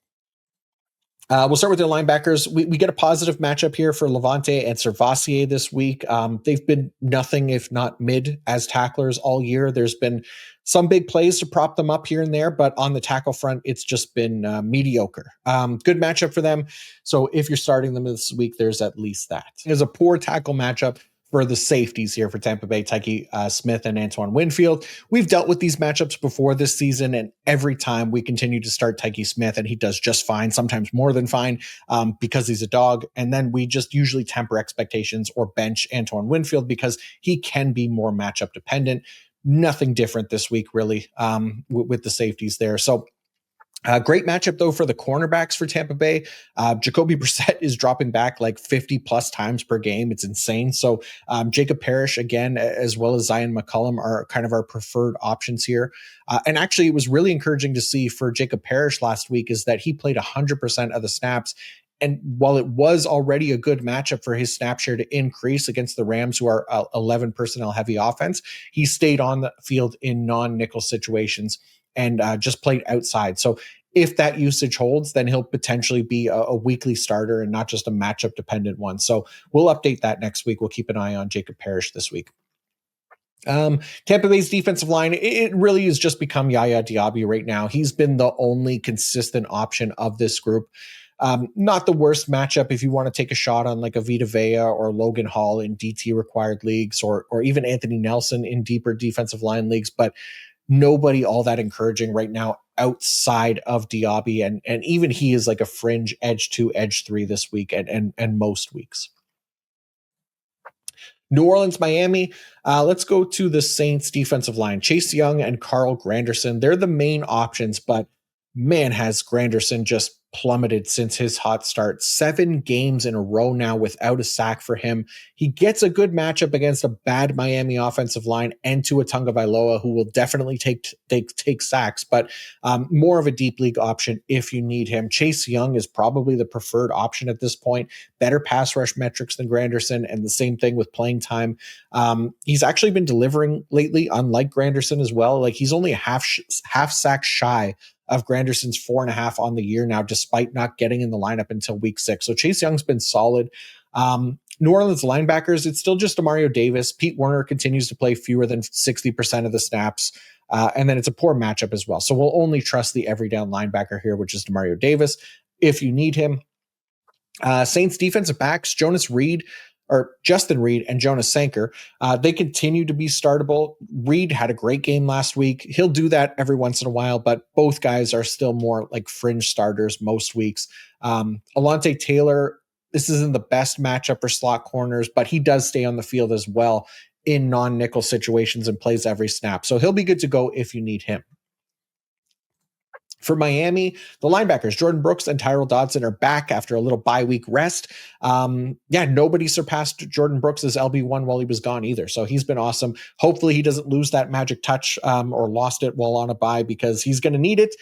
We'll start with their linebackers. We get a positive matchup here for Levante and Servassier this week. They've been nothing if not mid as tacklers all year. There's been some big plays to prop them up here and there, but on the tackle front, it's just been mediocre. Good matchup for them. So if you're starting them this week, there's at least that. There's a poor tackle matchup for the safeties here for Tampa Bay, Tyke Smith and Antoine Winfield. We've dealt with these matchups before this season, and every time we continue to start Tyke Smith, and he does just fine, sometimes more than fine, because he's a dog. And then we just usually temper expectations or bench Antoine Winfield because he can be more matchup dependent. Nothing different this week, really, with the safeties there. So great matchup, though, for the cornerbacks for Tampa Bay. Jacoby Brissett is dropping back like 50 plus times per game. It's insane. So Jacob Parrish, again, as well as Zion McCollum are kind of our preferred options here. And actually, it was really encouraging to see for Jacob Parrish last week is that he played 100% of the snaps. And while it was already a good matchup for his snap share to increase against the Rams, who are 11 personnel heavy offense, he stayed on the field in non-nickel situations and just played outside. So if that usage holds, then he'll potentially be a weekly starter and not just a matchup dependent one. So we'll update that next week. We'll keep an eye on Jacob Parrish this week. Tampa Bay's defensive line, it really has just become Yaya Diaby right now. He's been the only consistent option of this group. Not the worst matchup if you want to take a shot on like a Vita Vea or Logan Hall in DT required leagues, or even Anthony Nelson in deeper defensive line leagues, but nobody all that encouraging right now outside of Diaby, and even he is like a fringe edge 2, edge 3 this week and most weeks. New Orleans, Miami. Let's go to the Saints defensive line. Chase Young and Carl Granderson. They're the main options, but man, has Granderson just plummeted since his hot start. 7 games in a row now without a sack for him. He gets a good matchup against a bad Miami offensive line and Tua Tagovailoa, who will definitely take sacks, but more of a deep league option if you need him. Chase Young is probably the preferred option at this point. Better pass rush metrics than Granderson, and the same thing with playing time. He's actually been delivering lately, unlike Granderson as well. Like he's only a half sack shy of Granderson's 4.5 on the year now, despite not getting in the lineup until week 6. So Chase Young's been solid. New Orleans linebackers, it's still just Demario Davis. Pete Werner continues to play fewer than 60% of the snaps. And then it's a poor matchup as well. So we'll only trust the every down linebacker here, which is Demario Davis, if you need him. Saints defensive backs, Justin Reed and Jonas Sanker, they continue to be startable. Reed had a great game last week. He'll do that every once in a while, but both guys are still more like fringe starters most weeks. Alontae Taylor, this isn't the best matchup for slot corners, but he does stay on the field as well in non-nickel situations and plays every snap. So he'll be good to go if you need him. For Miami, the linebackers, Jordan Brooks and Tyrell Dodson are back after a little bye-week rest. Nobody surpassed Jordan Brooks' LB1 while he was gone either. So he's been awesome. Hopefully he doesn't lose that magic touch or lost it while on a bye, because he's going to need it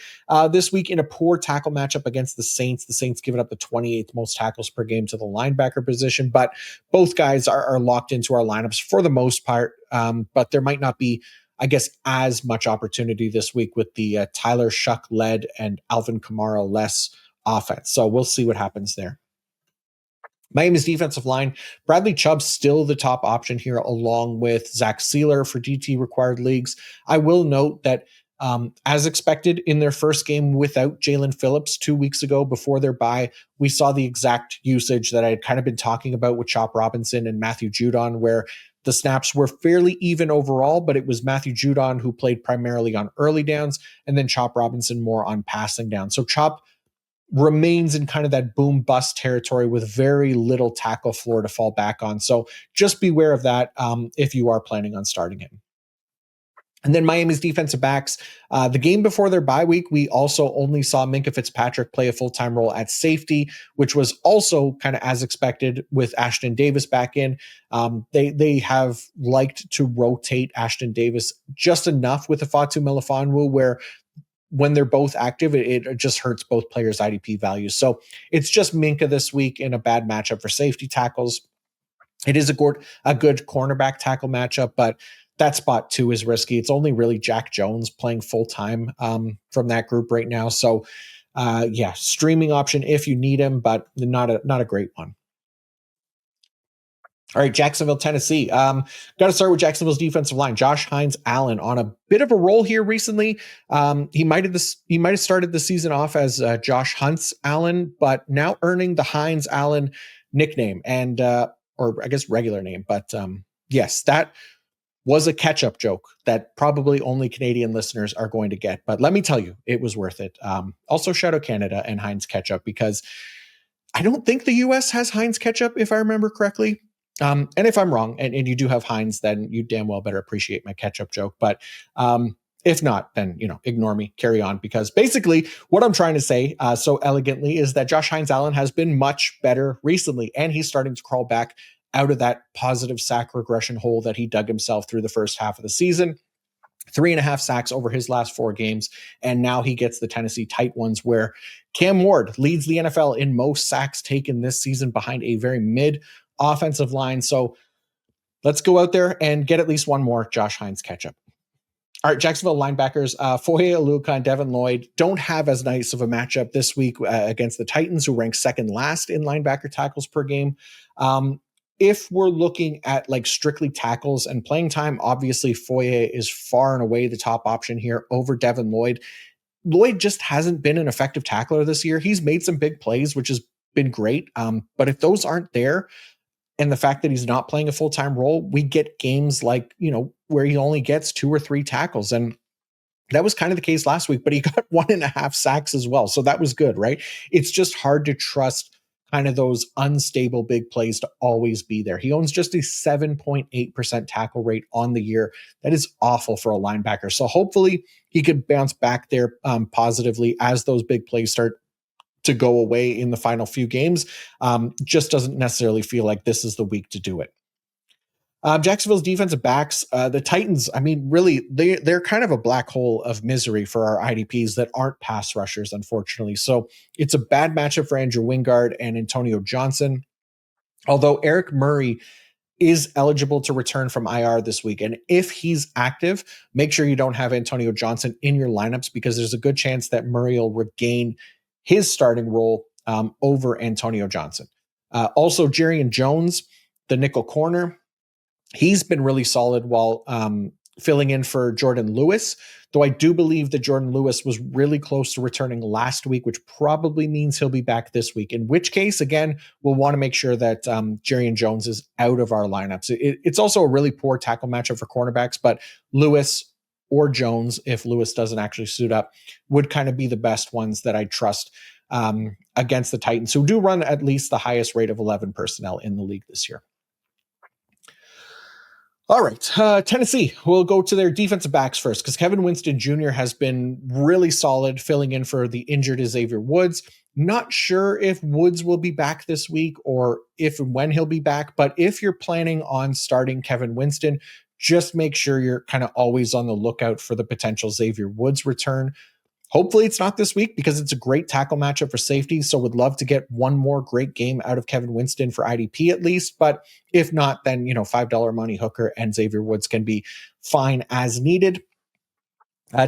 this week in a poor tackle matchup against the Saints. The Saints giving up the 28th most tackles per game to the linebacker position, but both guys are locked into our lineups for the most part. But there might not be, I guess, as much opportunity this week with the Tyler Shuck led and Alvin Kamara less offense. So we'll see what happens there. Miami's defensive line, Bradley Chubb's still the top option here, along with Zach Sealer for DT required leagues. I will note that as expected in their first game without Jalen Phillips 2 weeks ago before their bye, we saw the exact usage that I had kind of been talking about with Chop Robinson and Matthew Judon, where the snaps were fairly even overall, but it was Matthew Judon who played primarily on early downs, and then Chop Robinson more on passing down. So Chop remains in kind of that boom bust territory with very little tackle floor to fall back on. So just beware of that if you are planning on starting him. And then Miami's defensive backs, the game before their bye week, we also only saw Minkah Fitzpatrick play a full-time role at safety, which was also kind of as expected with Ashton Davis back in. They have liked to rotate Ashton Davis just enough with Ifeatu Melifonwu, where when they're both active, it just hurts both players' IDP values. So it's just Minka this week in a bad matchup for safety tackles. It is a good cornerback tackle matchup, but that spot too is risky. It's only really Jack Jones playing full time from that group right now. So streaming option if you need him, but not a great one. All right, Jacksonville, Tennessee. Got to start with Jacksonville's defensive line. Josh Hines-Allen on a bit of a roll here recently. He might have started the season off as Josh Hunts-Allen, but now earning the Hines-Allen nickname and or I guess regular name. But yes, that was a catch-up joke that probably only Canadian listeners are going to get. But let me tell you, it was worth it. Also, shout out Canada and Heinz Ketchup, because I don't think the U.S. has Heinz Ketchup, if I remember correctly. And if I'm wrong, and you do have Heinz, then you damn well better appreciate my ketchup joke. But if not, then, ignore me, carry on. Because basically what I'm trying to say so elegantly is that Josh Hines-Allen has been much better recently, and he's starting to crawl back out of that positive sack regression hole that he dug himself through the first half of the season. 3.5 sacks over his last 4 games. And now he gets the Tennessee tight ones, where Cam Ward leads the NFL in most sacks taken this season behind a very mid offensive line. So let's go out there and get at least one more Josh Hines catch-up. All right, Jacksonville linebackers, Foye Oluka and Devin Lloyd don't have as nice of a matchup this week against the Titans, who rank second last in linebacker tackles per game. If we're looking at like strictly tackles and playing time, obviously Foye is far and away the top option here over Devin Lloyd. Lloyd just hasn't been an effective tackler this year. He's made some big plays, which has been great. But if those aren't there, and the fact that he's not playing a full-time role, we get games like, where he only gets 2 or 3 tackles. And that was kind of the case last week, but he got 1.5 sacks as well. So that was good, right? It's just hard to trust kind of those unstable big plays to always be there. He owns just a 7.8% tackle rate on the year. That is awful for a linebacker. So hopefully he could bounce back there positively as those big plays start to go away in the final few games. Just doesn't necessarily feel like this is the week to do it. Jacksonville's defensive backs, the Titans, really, they're kind of a black hole of misery for our IDPs that aren't pass rushers, unfortunately. So it's a bad matchup for Andrew Wingard and Antonio Johnson. Although Eric Murray is eligible to return from IR this week. And if he's active, make sure you don't have Antonio Johnson in your lineups, because there's a good chance that Murray will regain his starting role over Antonio Johnson. Also, Jerian Jones, the nickel corner, he's been really solid while filling in for Jordan Lewis, though I do believe that Jordan Lewis was really close to returning last week, which probably means he'll be back this week, in which case, again, we'll want to make sure that Jerian Jones is out of our lineups. It's also a really poor tackle matchup for cornerbacks, but Lewis or Jones, if Lewis doesn't actually suit up, would kind of be the best ones that I trust against the Titans, who do run at least the highest rate of 11 personnel in the league this year. All right, Tennessee, we'll go to their defensive backs first, because Kevin Winston Jr. has been really solid, filling in for the injured Xavier Woods. Not sure if Woods will be back this week or if and when he'll be back, but if you're planning on starting Kevin Winston, just make sure you're kind of always on the lookout for the potential Xavier Woods return. Hopefully it's not this week, because it's a great tackle matchup for safety. So would love to get one more great game out of Kevin Winston for IDP at least. But if not, then, $5 money hooker and Xavier Woods can be fine as needed.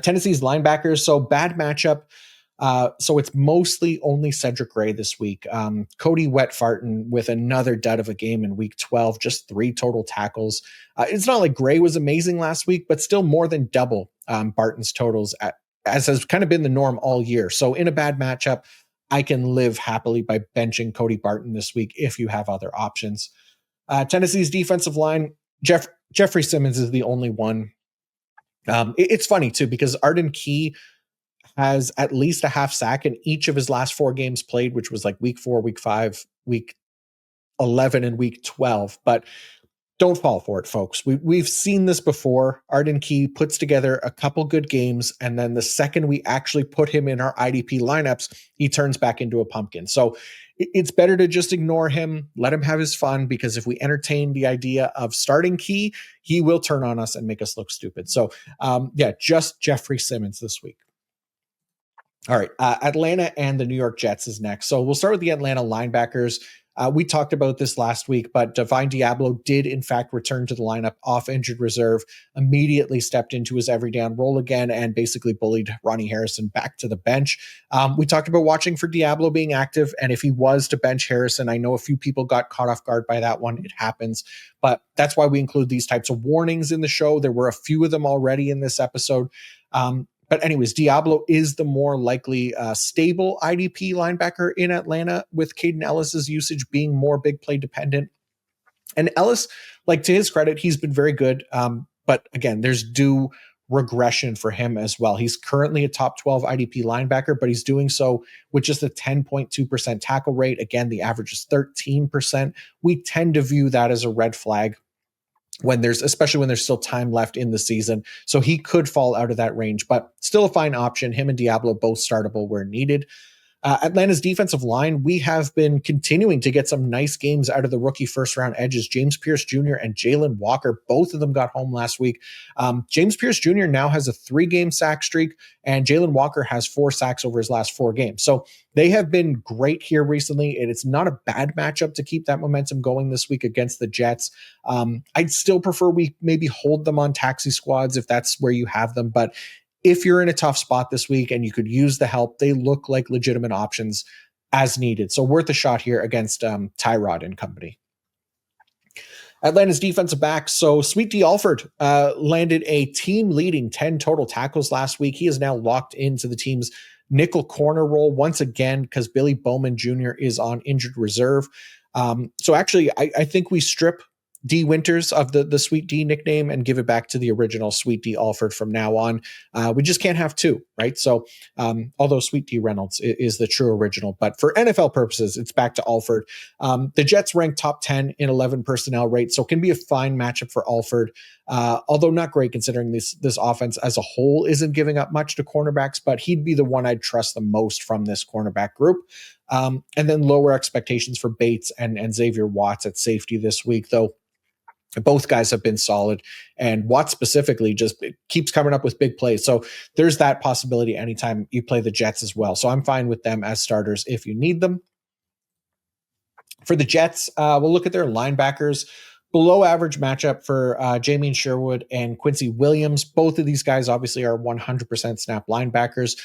Tennessee's linebackers, so bad matchup. So it's mostly only Cedric Gray this week. Cody Wetfarton with another dud of a game in week 12, just 3 total tackles. It's not like Gray was amazing last week, but still more than double Barton's totals, as has kind of been the norm all year. So in a bad matchup, I can live happily by benching Cody Barton this week if you have other options. Tennessee's defensive line, Jeffrey Simmons is the only one. It's funny too, because Arden Key has at least a half sack in each of his last 4 games played, which was like week 4, week 5, week 11, and week 12. But don't fall for it, folks. We've seen this before. Arden Key puts together a couple good games, and then the second we actually put him in our IDP lineups, he turns back into a pumpkin. So it's better to just ignore him, let him have his fun, because if we entertain the idea of starting Key, he will turn on us and make us look stupid. So just Jeffrey Simmons this week. All right. Atlanta and the New York Jets is next. So we'll start with the Atlanta linebackers. We talked about this last week, but Divine Diablo did, in fact, return to the lineup off injured reserve, immediately stepped into his every down role again, and basically bullied Ronnie Harrison back to the bench. We talked about watching for Diablo being active, and if he was to bench Harrison, I know a few people got caught off guard by that one. It happens, but that's why we include these types of warnings in the show. There were a few of them already in this episode. But anyways, Diablo is the more likely stable IDP linebacker in Atlanta, with Caden Ellis's usage being more big play dependent. And Ellis, like, to his credit, he's been very good. But again, there's due regression for him as well. He's currently a top 12 IDP linebacker, but he's doing so with just a 10.2% tackle rate. Again, the average is 13%. We tend to view that as a red flag especially when there's still time left in the season. So he could fall out of that range, but still a fine option. Him and Diablo both startable where needed. Atlanta's defensive line, we have been continuing to get some nice games out of the rookie first-round edges. James Pierce Jr. and Jalen Walker, both of them got home last week. James Pierce Jr. now has a 3-game sack streak, and Jalen Walker has 4 sacks over his last 4 games. So they have been great here recently, and it's not a bad matchup to keep that momentum going this week against the Jets. I'd still prefer we maybe hold them on taxi squads if that's where you have them, but if you're in a tough spot this week and you could use the help, they look like legitimate options as needed. So worth a shot here against Tyrod and company. Atlanta's defensive backs. So Sweet D Alford landed a team-leading 10 total tackles last week. He is now locked into the team's nickel corner role once again because Billy Bowman Jr. is on injured reserve. So actually, I think we strip D Winters of the Sweet D nickname and give it back to the original Sweet D Alford from now on. We just can't have two, right? So although Sweet D Reynolds is the true original, but for NFL purposes, it's back to Alford. The Jets rank top 10 in 11 personnel rate, so it can be a fine matchup for Alford, although not great considering this offense as a whole isn't giving up much to cornerbacks, but he'd be the one I'd trust the most from this cornerback group. And then lower expectations for Bates and Xavier Watts at safety this week, though. Both guys have been solid, and Watts specifically just keeps coming up with big plays. So there's that possibility anytime you play the Jets as well. So I'm fine with them as starters if you need them. For the Jets, we'll look at their linebackers. Below average matchup for Jamien Sherwood and Quincy Williams. Both of these guys obviously are 100% snap linebackers,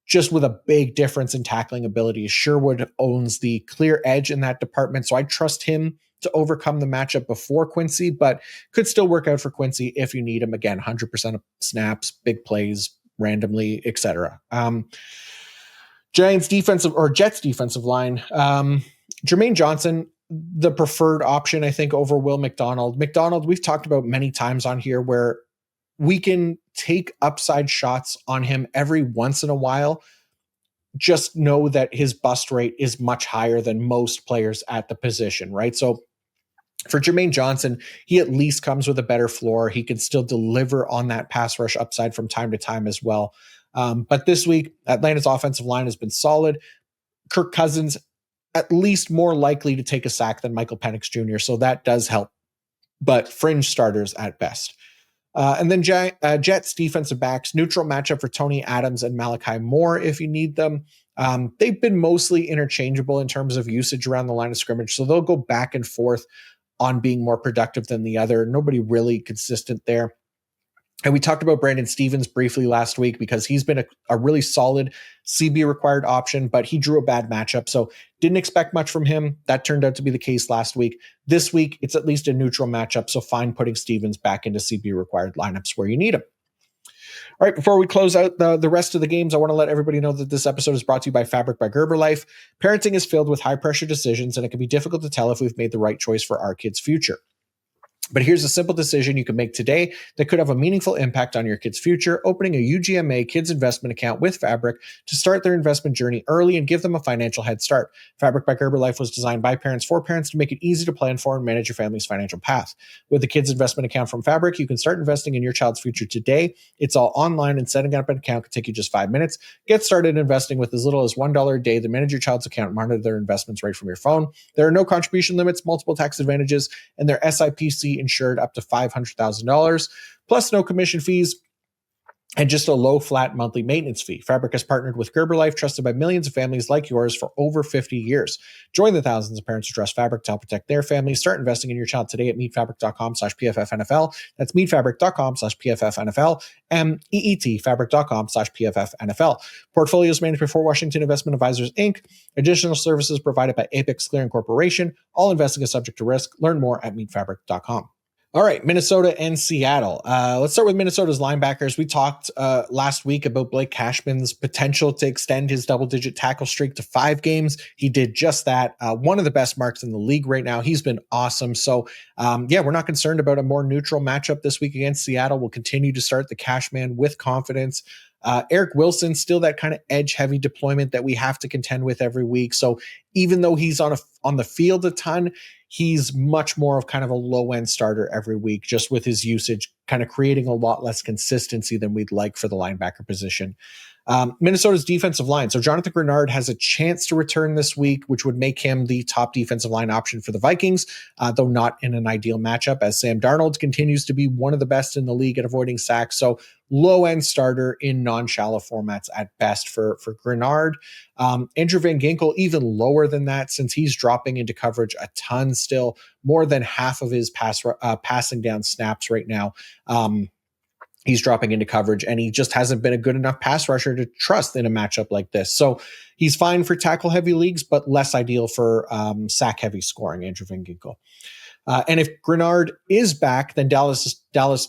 just with a big difference in tackling ability. Sherwood owns the clear edge in that department, so I trust him to overcome the matchup before Quincy, but could still work out for Quincy if you need him. Again, 100% of snaps, big plays, randomly, etc. Jets defensive line. Jermaine Johnson, the preferred option, I think, over Will McDonald. McDonald, we've talked about many times on here where we can take upside shots on him every once in a while. Just know that his bust rate is much higher than most players at the position, right? So for Jermaine Johnson, he at least comes with a better floor. He can still deliver on that pass rush upside from time to time as well. But this week, Atlanta's offensive line has been solid. Kirk Cousins, at least more likely to take a sack than Michael Penix Jr., so that does help. But fringe starters at best. And then Jets defensive backs, neutral matchup for Tony Adams and Malachi Moore if you need them. They've been mostly interchangeable in terms of usage around the line of scrimmage, so they'll go back and forth on being more productive than the other. Nobody really consistent there. And we talked about Brandon Stevens briefly last week because he's been a really solid CB required option, but he drew a bad matchup. So didn't expect much from him. That turned out to be the case last week. This week, it's at least a neutral matchup. So fine putting Stevens back into CB required lineups where you need him. All right, before we close out the rest of the games, I want to let everybody know that this episode is brought to you by Fabric by Gerber Life. Parenting is filled with high-pressure decisions, and it can be difficult to tell if we've made the right choice for our kids' future. But here's a simple decision you can make today that could have a meaningful impact on your kid's future: opening a UGMA kids investment account with Fabric to start their investment journey early and give them a financial head start. Fabric by Gerber Life was designed by parents for parents to make it easy to plan for and manage your family's financial path. With the kids investment account from Fabric, you can start investing in your child's future today. It's all online, and setting up an account can take you just 5 minutes. Get started investing with as little as $1 a day to manage your child's account and monitor their investments right from your phone. There are no contribution limits, multiple tax advantages, and they're SIPC insured up to $500,000, plus no commission fees. and just a low flat monthly maintenance fee. Fabric has partnered with Gerber Life, trusted by millions of families like yours for over 50 years. Join the thousands of parents who trust Fabric to help protect their families. Start investing in your child today at meetfabric.com/PFFNFL. That's meetfabric.com/PFFNFL. MEET fabric.com/PFFNFL. Portfolios managed before Washington Investment Advisors, Inc. Additional services provided by Apex Clearing Corporation. All investing is subject to risk. Learn more at meetfabric.com. All right, Minnesota and Seattle. Let's start with Minnesota's linebackers. We talked last week about Blake Cashman's potential to extend his double-digit tackle streak to 5 games. He did just that. One of the best marks in the league right now. He's been awesome. So, we're not concerned about a more neutral matchup this week against Seattle. We'll continue to start the Cashman with confidence. Eric Wilson, still that kind of edge-heavy deployment that we have to contend with every week. So even though he's on the field a ton, he's much more of kind of a low-end starter every week, just with his usage kind of creating a lot less consistency than we'd like for the linebacker position. Minnesota's defensive line. So Jonathan Grenard has a chance to return this week, which would make him the top defensive line option for the Vikings, though not in an ideal matchup, as Sam Darnold continues to be one of the best in the league at avoiding sacks. So low-end starter in non-shallow formats at best for Grenard. Andrew Van Ginkel, even lower than that, since he's dropping into coverage a ton still, more than half of his passing down snaps right now. He's dropping into coverage, and he just hasn't been a good enough pass rusher to trust in a matchup like this. So he's fine for tackle-heavy leagues, but less ideal for sack-heavy scoring, Andrew Van Ginkel. And if Grenard is back, then Dallas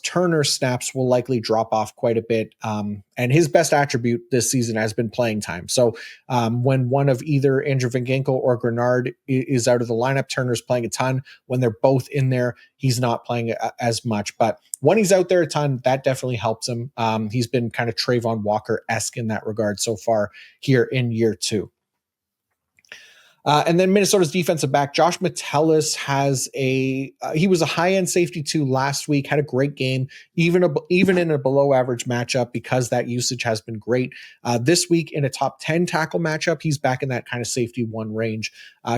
Turner snaps will likely drop off quite a bit. And his best attribute this season has been playing time. So when one of either Andrew Van Ginkel or Grenard is out of the lineup, Turner's playing a ton. When they're both in there, he's not playing as much. But when he's out there a ton, that definitely helps him. He's been kind of Trayvon Walker-esque in that regard so far here in year 2. And then Minnesota's defensive back, Josh Metellus, he was a high-end safety too last week, had a great game, even in a below-average matchup, because that usage has been great. This week in a top 10 tackle matchup, he's back in that kind of safety 1 range.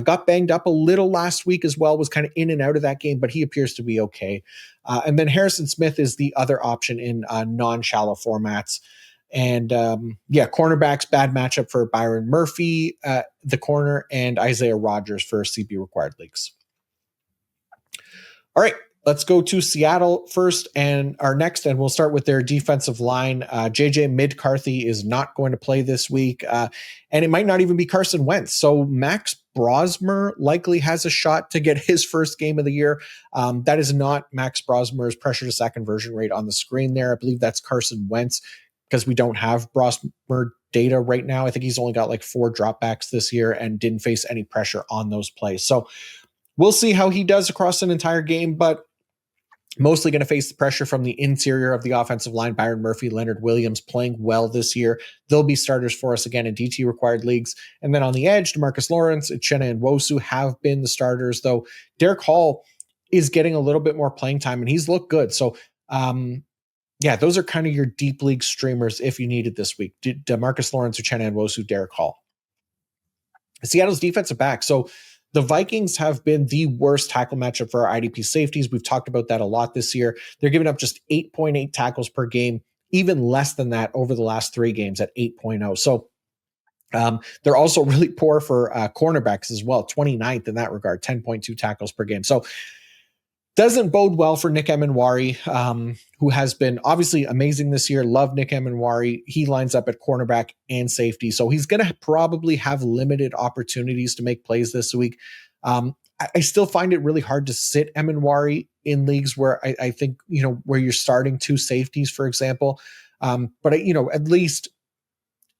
Got banged up a little last week as well, was kind of in and out of that game, but he appears to be okay. And then Harrison Smith is the other option in non-shallow formats. And cornerbacks, bad matchup for Byron Murphy, the corner, and Isaiah Rodgers for CB required leagues. All right, let's go to Seattle first and we'll start with their defensive line. JJ McCarthy is not going to play this week, and it might not even be Carson Wentz. So Max Brosmer likely has a shot to get his first game of the year. That is not Max Brosmer's pressure to sack conversion rate on the screen there. I believe that's Carson Wentz, because we don't have Brosmer data right now. I think he's only got like 4 dropbacks this year and didn't face any pressure on those plays. So we'll see how he does across an entire game, but mostly going to face the pressure from the interior of the offensive line. Byron Murphy, Leonard Williams playing well this year. They'll be starters for us again in DT required leagues. And then on the edge, DeMarcus Lawrence and Uchenna Nwosu have been the starters, though Derek Hall is getting a little bit more playing time and he's looked good. So, those are kind of your deep league streamers if you need it this week. DeMarcus Lawrence, Uchenna Nwosu, Derek Hall. Seattle's defensive back. So the Vikings have been the worst tackle matchup for our IDP safeties. We've talked about that a lot this year. They're giving up just 8.8 tackles per game, even less than that over the last 3 games at 8.0. So they're also really poor for cornerbacks as well, 29th in that regard, 10.2 tackles per game. So doesn't bode well for Nick Emenwari, who has been obviously amazing this year. Love Nick Emenwari. He lines up at cornerback and safety, so he's going to probably have limited opportunities to make plays this week. I still find it really hard to sit Emenwari in leagues where I think, where you're starting 2 safeties, for example. But at least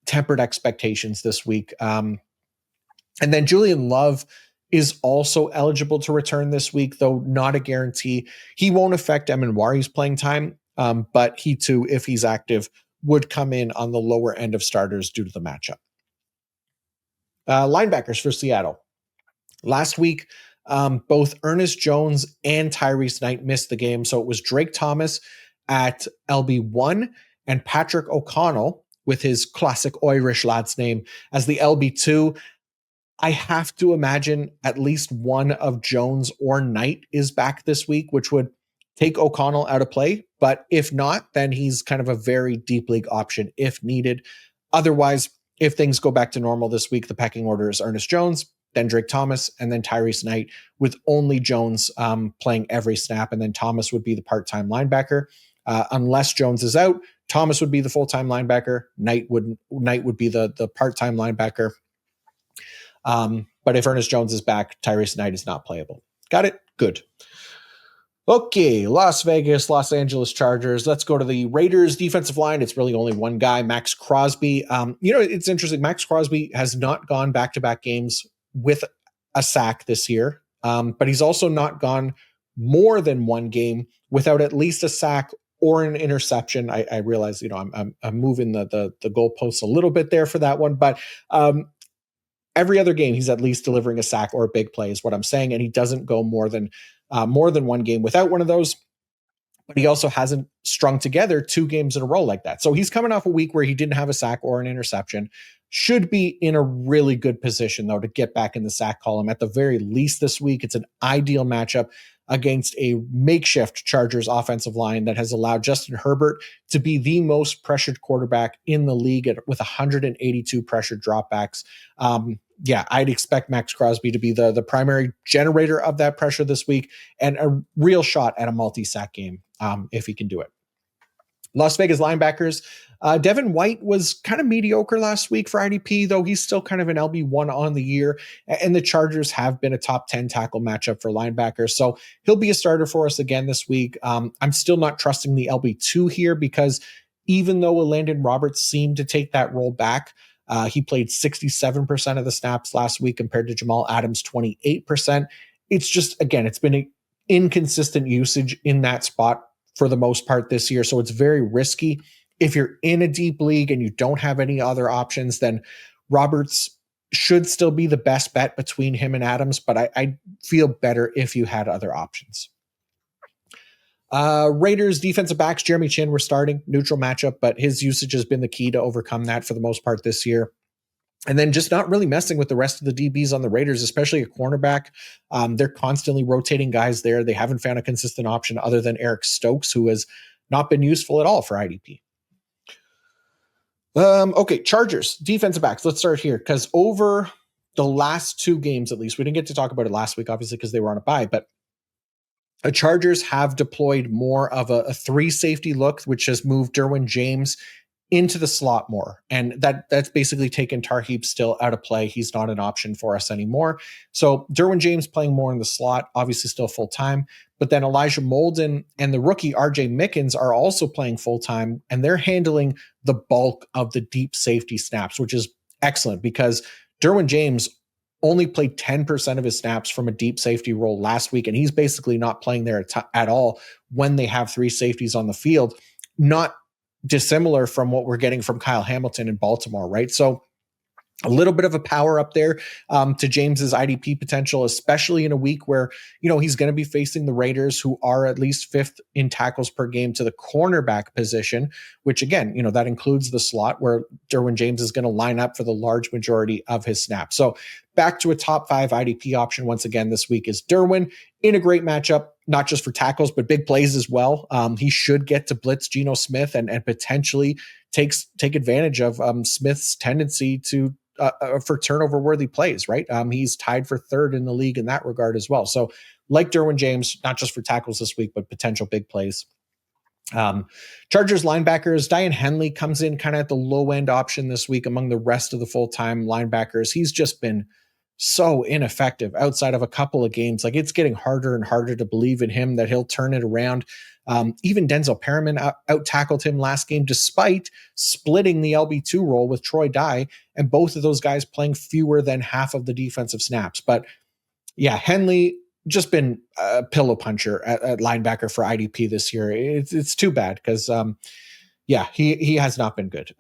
tempered expectations this week. And then Julian Love is also eligible to return this week, though not a guarantee. He won't affect Emenwari's playing time, but he too, if he's active, would come in on the lower end of starters due to the matchup. Linebackers for Seattle. Last week, both Ernest Jones and Tyrese Knight missed the game, so it was Drake Thomas at LB1 and Patrick O'Connell, with his classic Irish lad's name, as the LB2. I have to imagine at least one of Jones or Knight is back this week, which would take O'Connell out of play. But if not, then he's kind of a very deep league option if needed. Otherwise, if things go back to normal this week, the pecking order is Ernest Jones, then Drake Thomas, and then Tyrese Knight, with only Jones playing every snap, and then Thomas would be the part-time linebacker. Unless Jones is out, Thomas would be the full-time linebacker. Knight would be the part-time linebacker. But if Ernest Jones is back, Tyrese Knight is not playable. Got it? Good. Okay, Las Vegas, Los Angeles Chargers. Let's go to the Raiders defensive line. It's really only one guy, Max Crosby. It's interesting. Max Crosby has not gone back-to-back games with a sack this year, but he's also not gone more than one game without at least a sack or an interception. I realize, I'm moving the goalposts a little bit there for that one, but every other game he's at least delivering a sack or a big play is what I'm saying, and he doesn't go more than one game without one of those. But he also hasn't strung together 2 games in a row like that. So he's coming off a week where he didn't have a sack or an interception. Should be in a really good position, though, to get back in the sack column at the very least this week. It's an ideal matchup against a makeshift Chargers offensive line that has allowed Justin Herbert to be the most pressured quarterback in the league with 182 pressured dropbacks. I'd expect Max Crosby to be the primary generator of that pressure this week and a real shot at a multi-sack game if he can do it. Las Vegas linebackers. Devin White was kind of mediocre last week for IDP, though he's still kind of an LB1 on the year. And the Chargers have been a top 10 tackle matchup for linebackers. So he'll be a starter for us again this week. I'm still not trusting the LB2 here because even though Landon Roberts seemed to take that role back, he played 67% of the snaps last week compared to Jamal Adams' 28%. It's just, again, it's been an inconsistent usage in that spot for the most part this year. So it's very risky. If you're in a deep league and you don't have any other options, then Roberts should still be the best bet between him and Adams, but I feel better if you had other options. Raiders defensive backs, Jeremy Chin, we're starting neutral matchup, but his usage has been the key to overcome that for the most part this year. And then just not really messing with the rest of the DBs on the Raiders, especially a cornerback. They're constantly rotating guys there. They haven't found a consistent option other than Eric Stokes, who has not been useful at all for IDP. Okay, Chargers, defensive backs. Let's start here because over the last 2 games, at least, we didn't get to talk about it last week, obviously, because they were on a bye, but the Chargers have deployed more of a 3 safety look, which has moved Derwin James into the slot more. And that's basically taken Tarheeb still out of play. He's not an option for us anymore. So Derwin James playing more in the slot, obviously still full-time, but then Elijah Molden and the rookie RJ Mickens are also playing full-time, and they're handling the bulk of the deep safety snaps, which is excellent because Derwin James only played 10% of his snaps from a deep safety role last week, and he's basically not playing there at all when they have 3 safeties on the field. Not dissimilar from what we're getting from Kyle Hamilton in Baltimore, right? So a little bit of a power up there to James's IDP potential, especially in a week where, he's going to be facing the Raiders, who are at least 5th in tackles per game to the cornerback position, which again, that includes the slot where Derwin James is going to line up for the large majority of his snaps. So back to a top 5 IDP option once again this week is Derwin in a great matchup, not just for tackles, but big plays as well. He should get to blitz Geno Smith and potentially take advantage of Smith's tendency to for turnover-worthy plays, right? He's tied for 3rd in the league in that regard as well. So like Derwin James, not just for tackles this week, but potential big plays. Chargers linebackers, Diane Henley comes in kind of at the low-end option this week among the rest of the full-time linebackers. He's just been so ineffective outside of a couple of games. Like, it's getting harder and harder to believe in him that he'll turn it around. Even Denzel Perriman out-tackled him last game despite splitting the LB2 role with Troy Dye, and both of those guys playing fewer than half of the defensive snaps. But yeah, Henley just been a pillow puncher at linebacker for IDP this year. It's too bad because he has not been good.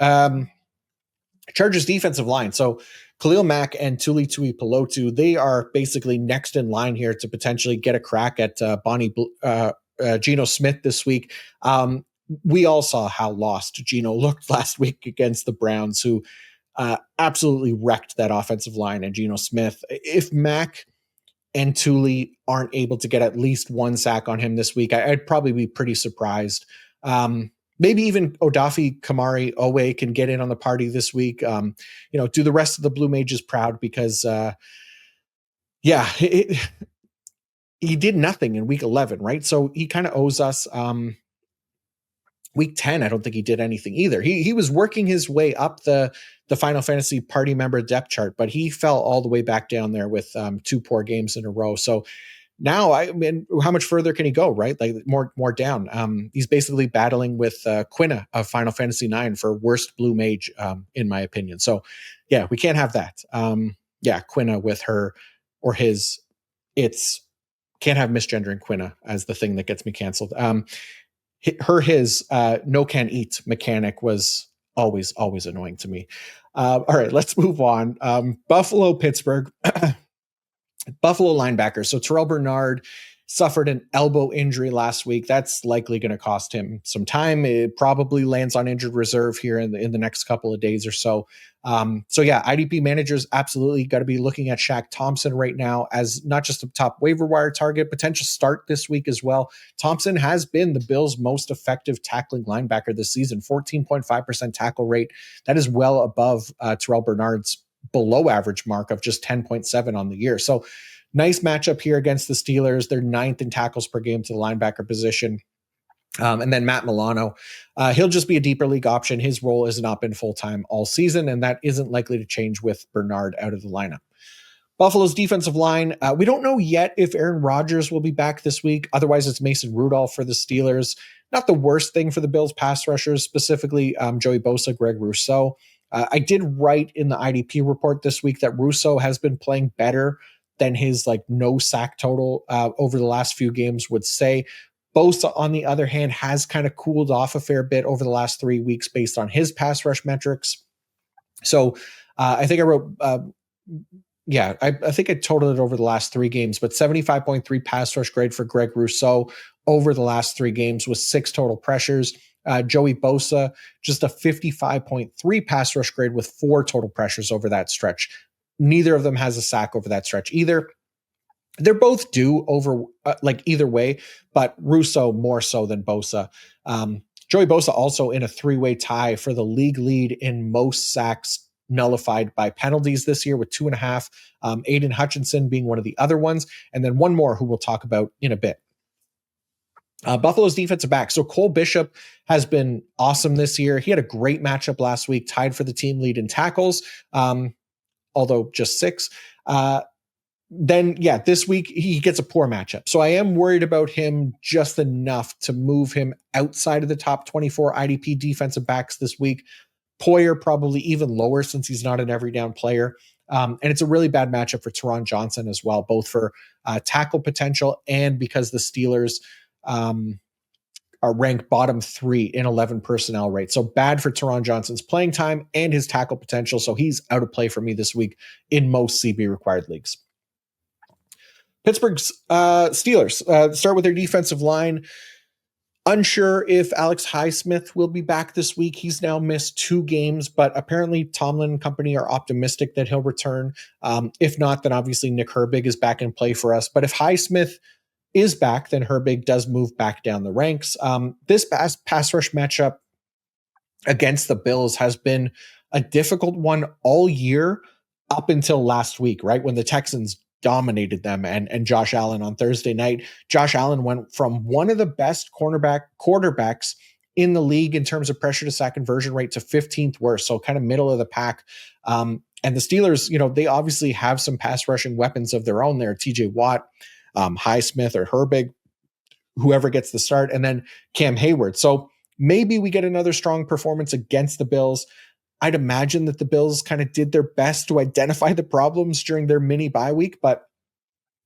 Chargers defensive line. So Khalil Mack and Tuli Tuipulotu, they are basically next in line here to potentially get a crack at Geno Smith this week. We all saw how lost Geno looked last week against the Browns, who absolutely wrecked that offensive line and Geno Smith. If Mack and Tuli aren't able to get at least 1 sack on him this week, I'd probably be pretty surprised. Maybe even Odafe Kamari Owe can get in on the party this week. Do the rest of the Blue Mages proud because, he did nothing in week 11, right? So he kind of owes us. Week 10, I don't think he did anything either. He was working his way up the Final Fantasy party member depth chart, but he fell all the way back down there with 2 poor games in a row. So now, I mean, how much further can he go, right? Like more down. He's basically battling with Quina of Final Fantasy 9 for worst blue mage, in my opinion. So yeah, we can't have that. Quina with her or his, it's can't have misgendering Quina as the thing that gets me canceled. His no can eat mechanic was always annoying to me. All right, let's move on. Buffalo, Pittsburgh. Buffalo linebacker. So Terrell Bernard suffered an elbow injury last week. That's likely going to cost him some time. It probably lands on injured reserve here in the next couple of days or so. IDP managers absolutely got to be looking at Shaq Thompson right now as not just a top waiver wire target, potential start this week as well. Thompson has been the Bills' most effective tackling linebacker this season, 14.5% tackle rate. That is well above Terrell Bernard's below average mark of just 10.7 on the year. So nice matchup here against the Steelers. They're 9th in tackles per game to the linebacker position. And then Matt Milano, he'll just be a deeper league option. His role has not been full-time all season, and that isn't likely to change with Bernard out of the lineup. Buffalo's defensive line, we don't know yet if Aaron Rodgers will be back this week. Otherwise, it's Mason Rudolph for the Steelers. Not the worst thing for the Bills pass rushers, specifically Joey Bosa, Greg Rousseau. I did write in the IDP report this week that Rousseau has been playing better than his no sack total over the last few games would say. Bosa, on the other hand, has kind of cooled off a fair bit over the last 3 weeks based on his pass rush metrics. So I think I wrote, I think I totaled it over the last 3 games, but 75.3 pass rush grade for Greg Rousseau over the last 3 games with 6 total pressures. Joey Bosa, just a 55.3 pass rush grade with 4 total pressures over that stretch. Neither of them has a sack over that stretch either. They're both due over either way, but Rousseau more so than Bosa. Joey Bosa also in a 3-way tie for the league lead in most sacks nullified by penalties this year with 2.5. Aiden Hutchinson being one of the other ones, and then one more who we'll talk about in a bit. Buffalo's defensive back. So Cole Bishop has been awesome this year. He had a great matchup last week, tied for the team lead in tackles, although just 6. This week he gets a poor matchup. So I am worried about him just enough to move him outside of the top 24 IDP defensive backs this week. Poyer probably even lower since he's not an every down player. And it's a really bad matchup for Teron Johnson as well, both for tackle potential and because the Steelers are ranked bottom 3 in 11 personnel rate. So bad for Teron Johnson's playing time and his tackle potential. So he's out of play for me this week in most CB required leagues. Pittsburgh's Steelers start with their defensive line. Unsure if Alex Highsmith will be back this week. He's now missed 2 games, but apparently Tomlin and company are optimistic that he'll return. If not, then obviously Nick Herbig is back in play for us. But if Highsmith is back, then Herbig does move back down the ranks. This pass rush matchup against the Bills has been a difficult one all year up until last week, right? When the Texans dominated them and Josh Allen on Thursday night. Josh Allen went from one of the best quarterbacks in the league in terms of pressure to sack conversion rate to 15th worst. So kind of middle of the pack. And the Steelers, they obviously have some pass rushing weapons of their own there. TJ Watt, Highsmith or Herbig, whoever gets the start, and then Cam Hayward. So maybe we get another strong performance against the Bills. I'd imagine that the Bills kind of did their best to identify the problems during their mini bye week, but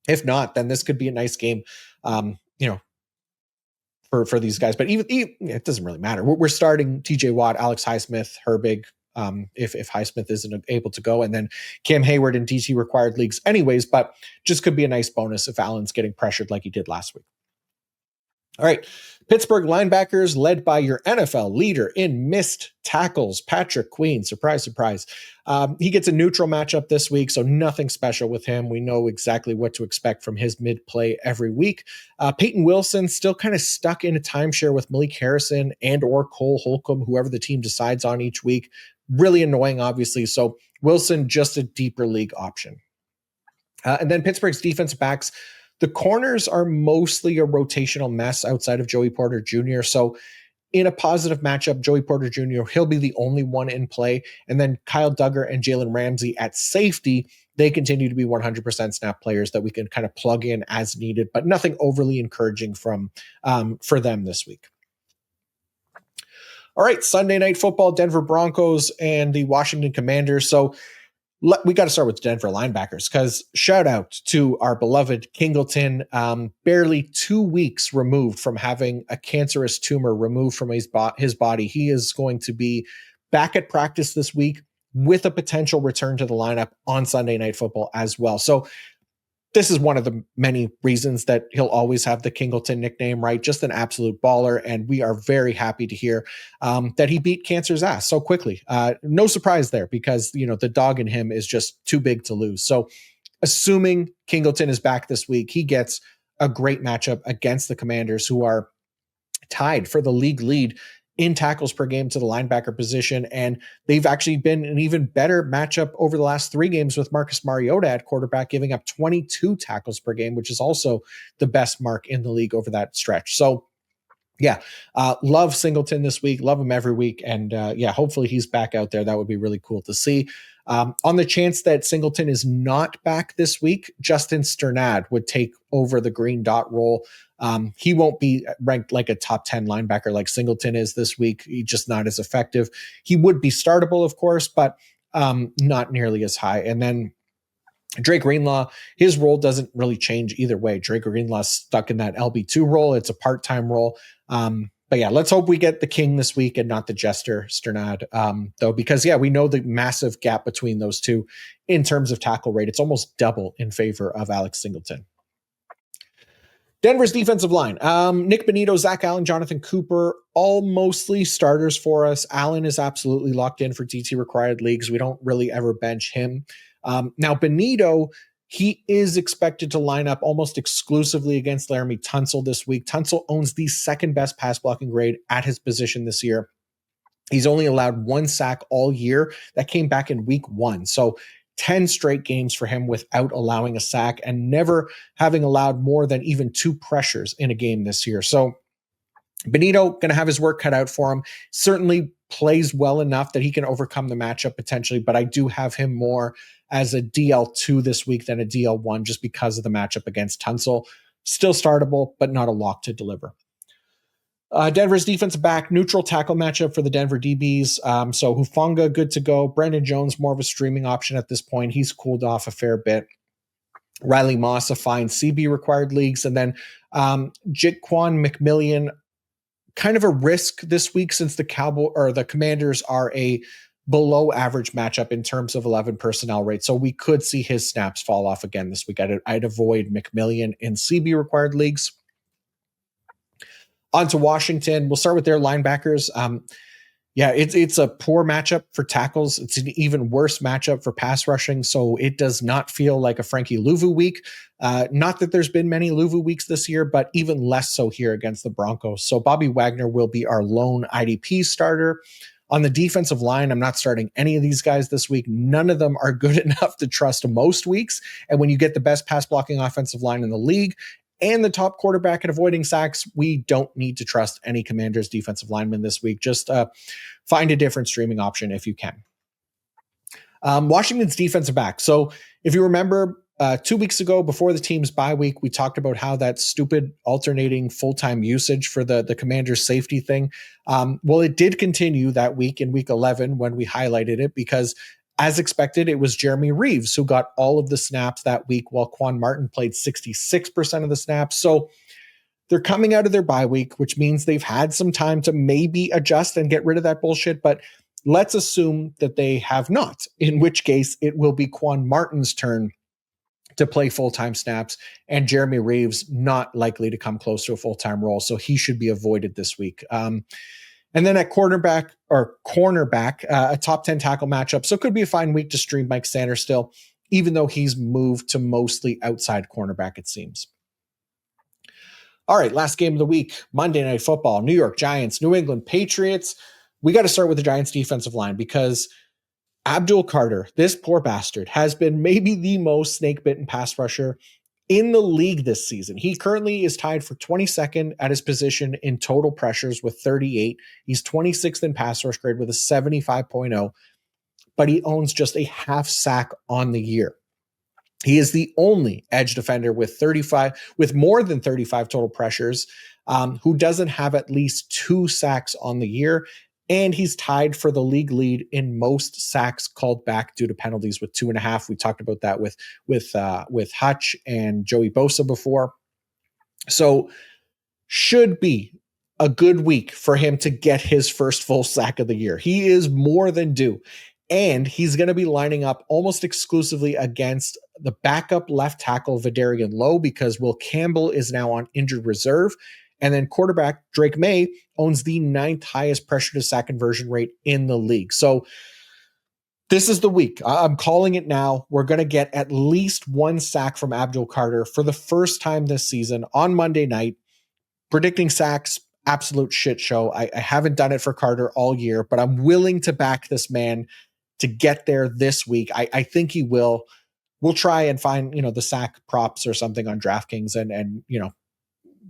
if not, then this could be a nice game, for these guys. But even it doesn't really matter. We're starting TJ Watt, Alex Highsmith, Herbig, if Highsmith isn't able to go, and then Cam Hayward in DT required leagues anyways, but just could be a nice bonus if Allen's getting pressured like he did last week. All right. Pittsburgh linebackers led by your NFL leader in missed tackles, Patrick Queen. Surprise, surprise. He gets a neutral matchup this week, so nothing special with him. We know exactly what to expect from his mid-play every week. Peyton Wilson still kind of stuck in a timeshare with Malik Harrison and or Cole Holcomb, whoever the team decides on each week. Really annoying, obviously. So Wilson, just a deeper league option. And then Pittsburgh's defensive backs, the corners are mostly a rotational mess outside of Joey Porter Jr. So in a positive matchup, Joey Porter Jr., he'll be the only one in play. And then Kyle Duggar and Jalen Ramsey at safety, they continue to be 100% snap players that we can kind of plug in as needed, but nothing overly encouraging for them this week. All right, Sunday Night Football, Denver Broncos and the Washington Commanders. So we got to start with the Denver linebackers because shout out to our beloved Kingleton, barely 2 weeks removed from having a cancerous tumor removed from his body. He is going to be back at practice this week with a potential return to the lineup on Sunday Night Football as well. So this is one of the many reasons that he'll always have the Kingleton nickname, right? Just an absolute baller. And we are very happy to hear that he beat cancer's ass so quickly. No surprise there because, the dog in him is just too big to lose. So assuming Kingleton is back this week, he gets a great matchup against the Commanders, who are tied for the league lead in tackles per game to the linebacker position. And they've actually been an even better matchup over the last 3 games with Marcus Mariota at quarterback, giving up 22 tackles per game, which is also the best mark in the league over that stretch. So yeah, love Singleton this week, love him every week. And hopefully he's back out there. That would be really cool to see. On the chance that Singleton is not back this week, Justin Sternad would take over the green dot role. He won't be ranked like a top 10 linebacker like Singleton is this week. He's just not as effective. He would be startable, of course, but not nearly as high. And then Drake Greenlaw, his role doesn't really change either way. Drake Greenlaw's stuck in that LB2 role. It's a part-time role. But yeah, let's hope we get the king this week and not the jester Sternad, though, because we know the massive gap between those two in terms of tackle rate. It's almost double in favor of Alex Singleton. Denver's defensive line, Nick Bonito, Zach Allen, Jonathan Cooper, all mostly starters for us. Allen is absolutely locked in for DT required leagues. We don't really ever bench him. Now, Bonito, he is expected to line up almost exclusively against Laramie Tunsil this week. Tunsil owns the second best pass blocking grade at his position this year. He's only allowed 1 sack all year. That came back in week 1. So 10 straight games for him without allowing a sack and never having allowed more than even 2 pressures in a game this year. So Bonito going to have his work cut out for him. Certainly plays well enough that he can overcome the matchup potentially, but I do have him more as a DL2 this week than a DL1 just because of the matchup against Tunsil. Still startable, but not a lock to deliver. Denver's defensive back, neutral tackle matchup for the Denver DBs. So Hufanga, good to go. Brandon Jones, more of a streaming option at this point. He's cooled off a fair bit. Riley Moss, a fine CB required leagues. And then Jaquan McMillian, kind of a risk this week since the Commanders are a below average matchup in terms of 11 personnel rate. So we could see his snaps fall off again this week. I'd avoid McMillian in CB required leagues. On to Washington. We'll start with their linebackers. It's a poor matchup for tackles. It's an even worse matchup for pass rushing. So it does not feel like a Frankie Louvu week. Not that there's been many Louvu weeks this year, but even less so here against the Broncos. So Bobby Wagner will be our lone IDP starter. On the defensive line, I'm not starting any of these guys this week. None of them are good enough to trust most weeks. And when you get the best pass blocking offensive line in the league and the top quarterback at avoiding sacks, we don't need to trust any Commanders defensive lineman this week. Just find a different streaming option if you can. Washington's defensive back. So if you remember 2 weeks ago before the team's bye week, we talked about how that stupid alternating full-time usage for the Commanders safety thing. Well, it did continue that week in week 11 when we highlighted it because as expected, it was Jeremy Reeves who got all of the snaps that week while Quan Martin played 66% of the snaps. So they're coming out of their bye week, which means they've had some time to maybe adjust and get rid of that bullshit. But let's assume that they have not, in which case it will be Quan Martin's turn to play full-time snaps, and Jeremy Reeves not likely to come close to a full-time role, so he should be avoided this week. And then at cornerback, a top 10 tackle matchup. So it could be a fine week to stream Mike Sanders still, even though he's moved to mostly outside cornerback, it seems. All right, last game of the week, Monday Night Football, New York Giants, New England Patriots. We got to start with the Giants defensive line because Abdul Carter, this poor bastard, has been maybe the most snake-bitten pass rusher in the league this season. He currently is tied for 22nd at his position in total pressures with 38. He's 26th in pass rush grade with a 75.0, but he owns just a half sack on the year. He is the only edge defender with more than 35 total pressures, who doesn't have at least 2 sacks on the year. And he's tied for the league lead in most sacks called back due to penalties with 2.5. We talked about that with Hutch and Joey Bosa before. So should be a good week for him to get his first full sack of the year. He is more than due. And he's going to be lining up almost exclusively against the backup left tackle Vidarian Lowe because Will Campbell is now on injured reserve. And then quarterback Drake May owns the 9th highest pressure to sack conversion rate in the league. So this is the week. I'm calling it now. We're going to get at least 1 sack from Abdul Carter for the first time this season on Monday night. Predicting sacks, absolute shit show. I haven't done it for Carter all year, but I'm willing to back this man to get there this week. I think he will. We'll try and find, the sack props or something on DraftKings and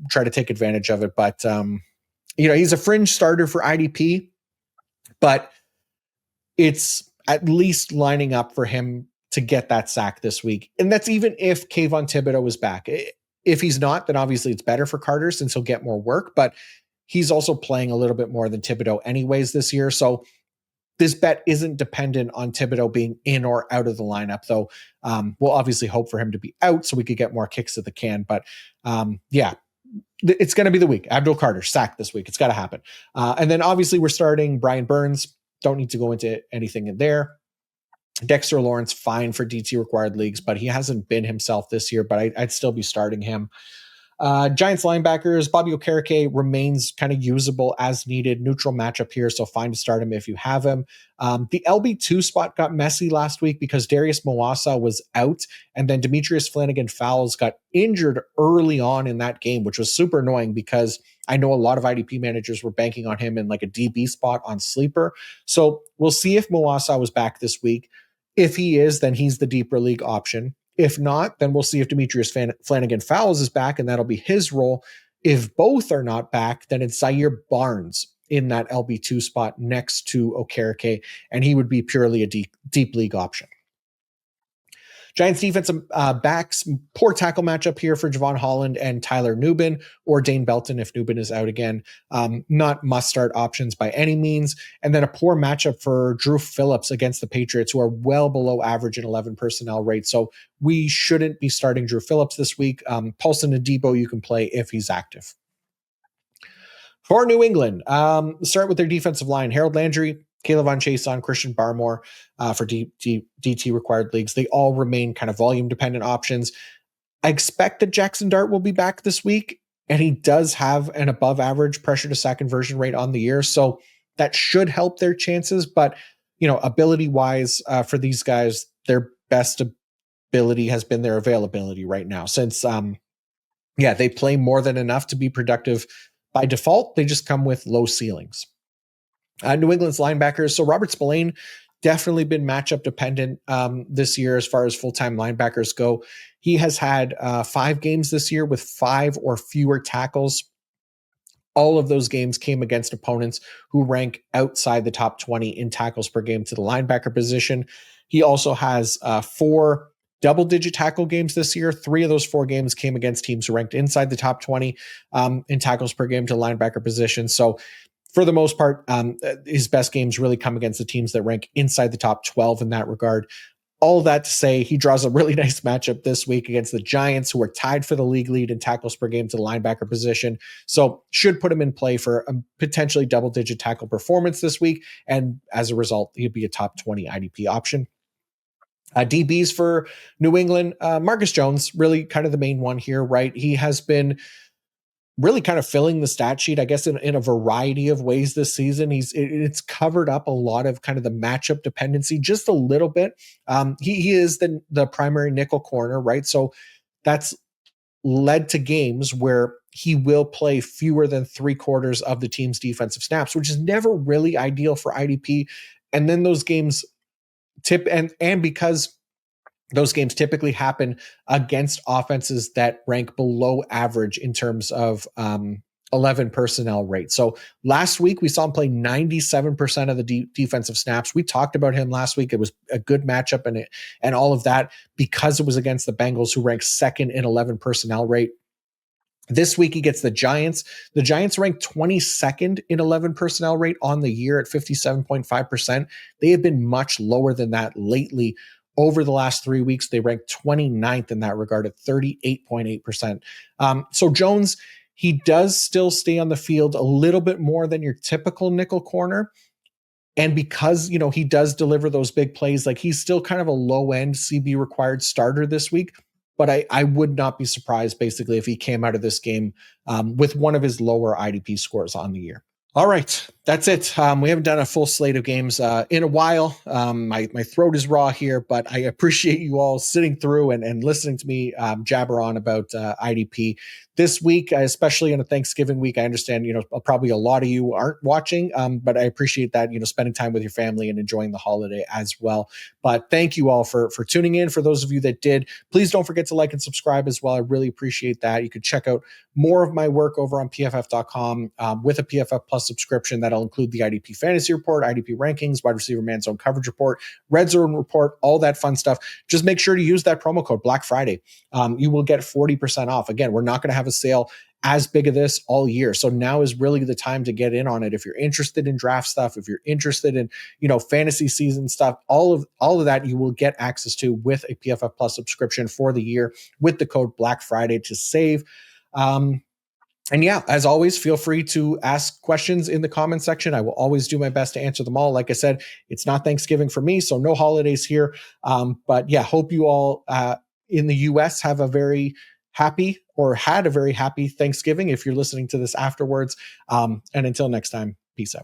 try to take advantage of it. But, he's a fringe starter for IDP, but it's at least lining up for him to get that sack this week. And that's even if Kayvon Thibodeau is back. If he's not, then obviously it's better for Carter since he'll get more work, but he's also playing a little bit more than Thibodeau anyways this year. So this bet isn't dependent on Thibodeau being in or out of the lineup, though. We'll obviously hope for him to be out so we could get more kicks at the can. But it's going to be the week. Abdul Carter sacked this week. It's got to happen. And then obviously we're starting Brian Burns. Don't need to go into anything in there. Dexter Lawrence, fine for DT required leagues, but he hasn't been himself this year, but I'd still be starting him. Giants linebackers, Bobby Okereke remains kind of usable as needed. Neutral matchup here, so fine to start him if you have him. The LB2 spot got messy last week because Darius Mawasa was out, and then Demetrius Flanagan-Fowles got injured early on in that game, which was super annoying because I know a lot of IDP managers were banking on him in like a DB spot on Sleeper. So we'll see if Mawasa was back this week. If he is, then he's the deeper league option. If not, then we'll see if Demetrius Flanagan-Fowles is back, and that'll be his role. If both are not back, then it's Zaire Barnes in that LB2 spot next to Okereke, and he would be purely a deep league option. Giants defensive backs, poor tackle matchup here for Javon Holland and Tyler Nubin, or Dane Belton if Nubin is out again. Not must-start options by any means. And then a poor matchup for Drew Phillips against the Patriots, who are well below average in 11 personnel rate. So we shouldn't be starting Drew Phillips this week. Paulson Adebo you can play if he's active. For New England, start with their defensive line. Harold Landry, Caleb Von Chason, Christian Barmore for DT required leagues. They all remain kind of volume dependent options. I expect that Jackson Dart will be back this week, and he does have an above average pressure to sack conversion rate on the year. So that should help their chances. But, ability wise for these guys, their best ability has been their availability right now since, they play more than enough to be productive. By default, they just come with low ceilings. New England's linebackers. So Robert Spillane definitely been matchup dependent this year as far as full-time linebackers go. He has had 5 games this year with 5 or fewer tackles. All of those games came against opponents who rank outside the top 20 in tackles per game to the linebacker position. He also has 4 double-digit tackle games this year. 3 of those 4 games came against teams who ranked inside the top 20 in tackles per game to linebacker position. So for the most part, his best games really come against the teams that rank inside the top 12 in that regard. All that to say, he draws a really nice matchup this week against the Giants, who are tied for the league lead in tackles per game to the linebacker position. So should put him in play for a potentially double-digit tackle performance this week. And as a result, he'd be a top 20 IDP option. DBs for New England, Marcus Jones, really kind of the main one here, right? He has been really kind of filling the stat sheet, I guess, in a variety of ways this season. It's covered up a lot of kind of the matchup dependency just a little bit. He is the primary nickel corner, right? So that's led to games where he will play fewer than 3/4 of the team's defensive snaps, which is never really ideal for IDP. And then those games and because those games typically happen against offenses that rank below average in terms of 11 personnel rate. So last week we saw him play 97% of the defensive snaps. We talked about him last week. It was a good matchup and all of that because it was against the Bengals, who ranked second in 11 personnel rate. This week he gets the Giants. The Giants rank 22nd in 11 personnel rate on the year at 57.5%. They have been much lower than that lately. Over the last 3 weeks, they ranked 29th in that regard at 38.8%. So Jones, he does still stay on the field a little bit more than your typical nickel corner. And because, he does deliver those big plays, like he's still kind of a low end CB required starter this week. But I would not be surprised basically if he came out of this game with one of his lower IDP scores on the year. All right, that's it. We haven't done a full slate of games in a while. My throat is raw here, but I appreciate you all sitting through and listening to me jabber on about IDP this week, especially in a Thanksgiving week. I understand, probably a lot of you aren't watching, but I appreciate that, spending time with your family and enjoying the holiday as well. But thank you all for tuning in. For those of you that did, please don't forget to like and subscribe as well. I really appreciate that. You could check out more of my work over on PFF.com with a PFF Plus subscription. That'll include the IDP fantasy report, IDP rankings, wide receiver man zone coverage report, red zone report, all that fun stuff. Just make sure to use that promo code Black Friday. You will get 40% off. Again, we're not going to have a sale as big of this all year. So now is really the time to get in on it. If you're interested in draft stuff, if you're interested in, fantasy season stuff, all of that you will get access to with a PFF Plus subscription for the year with the code Black Friday to save. And yeah, as always, feel free to ask questions in the comment section. I will always do my best to answer them all. Like I said, it's not Thanksgiving for me, so no holidays here. But yeah, hope you all in the US have a very happy or had a very happy Thanksgiving if you're listening to this afterwards. And until next time, peace out.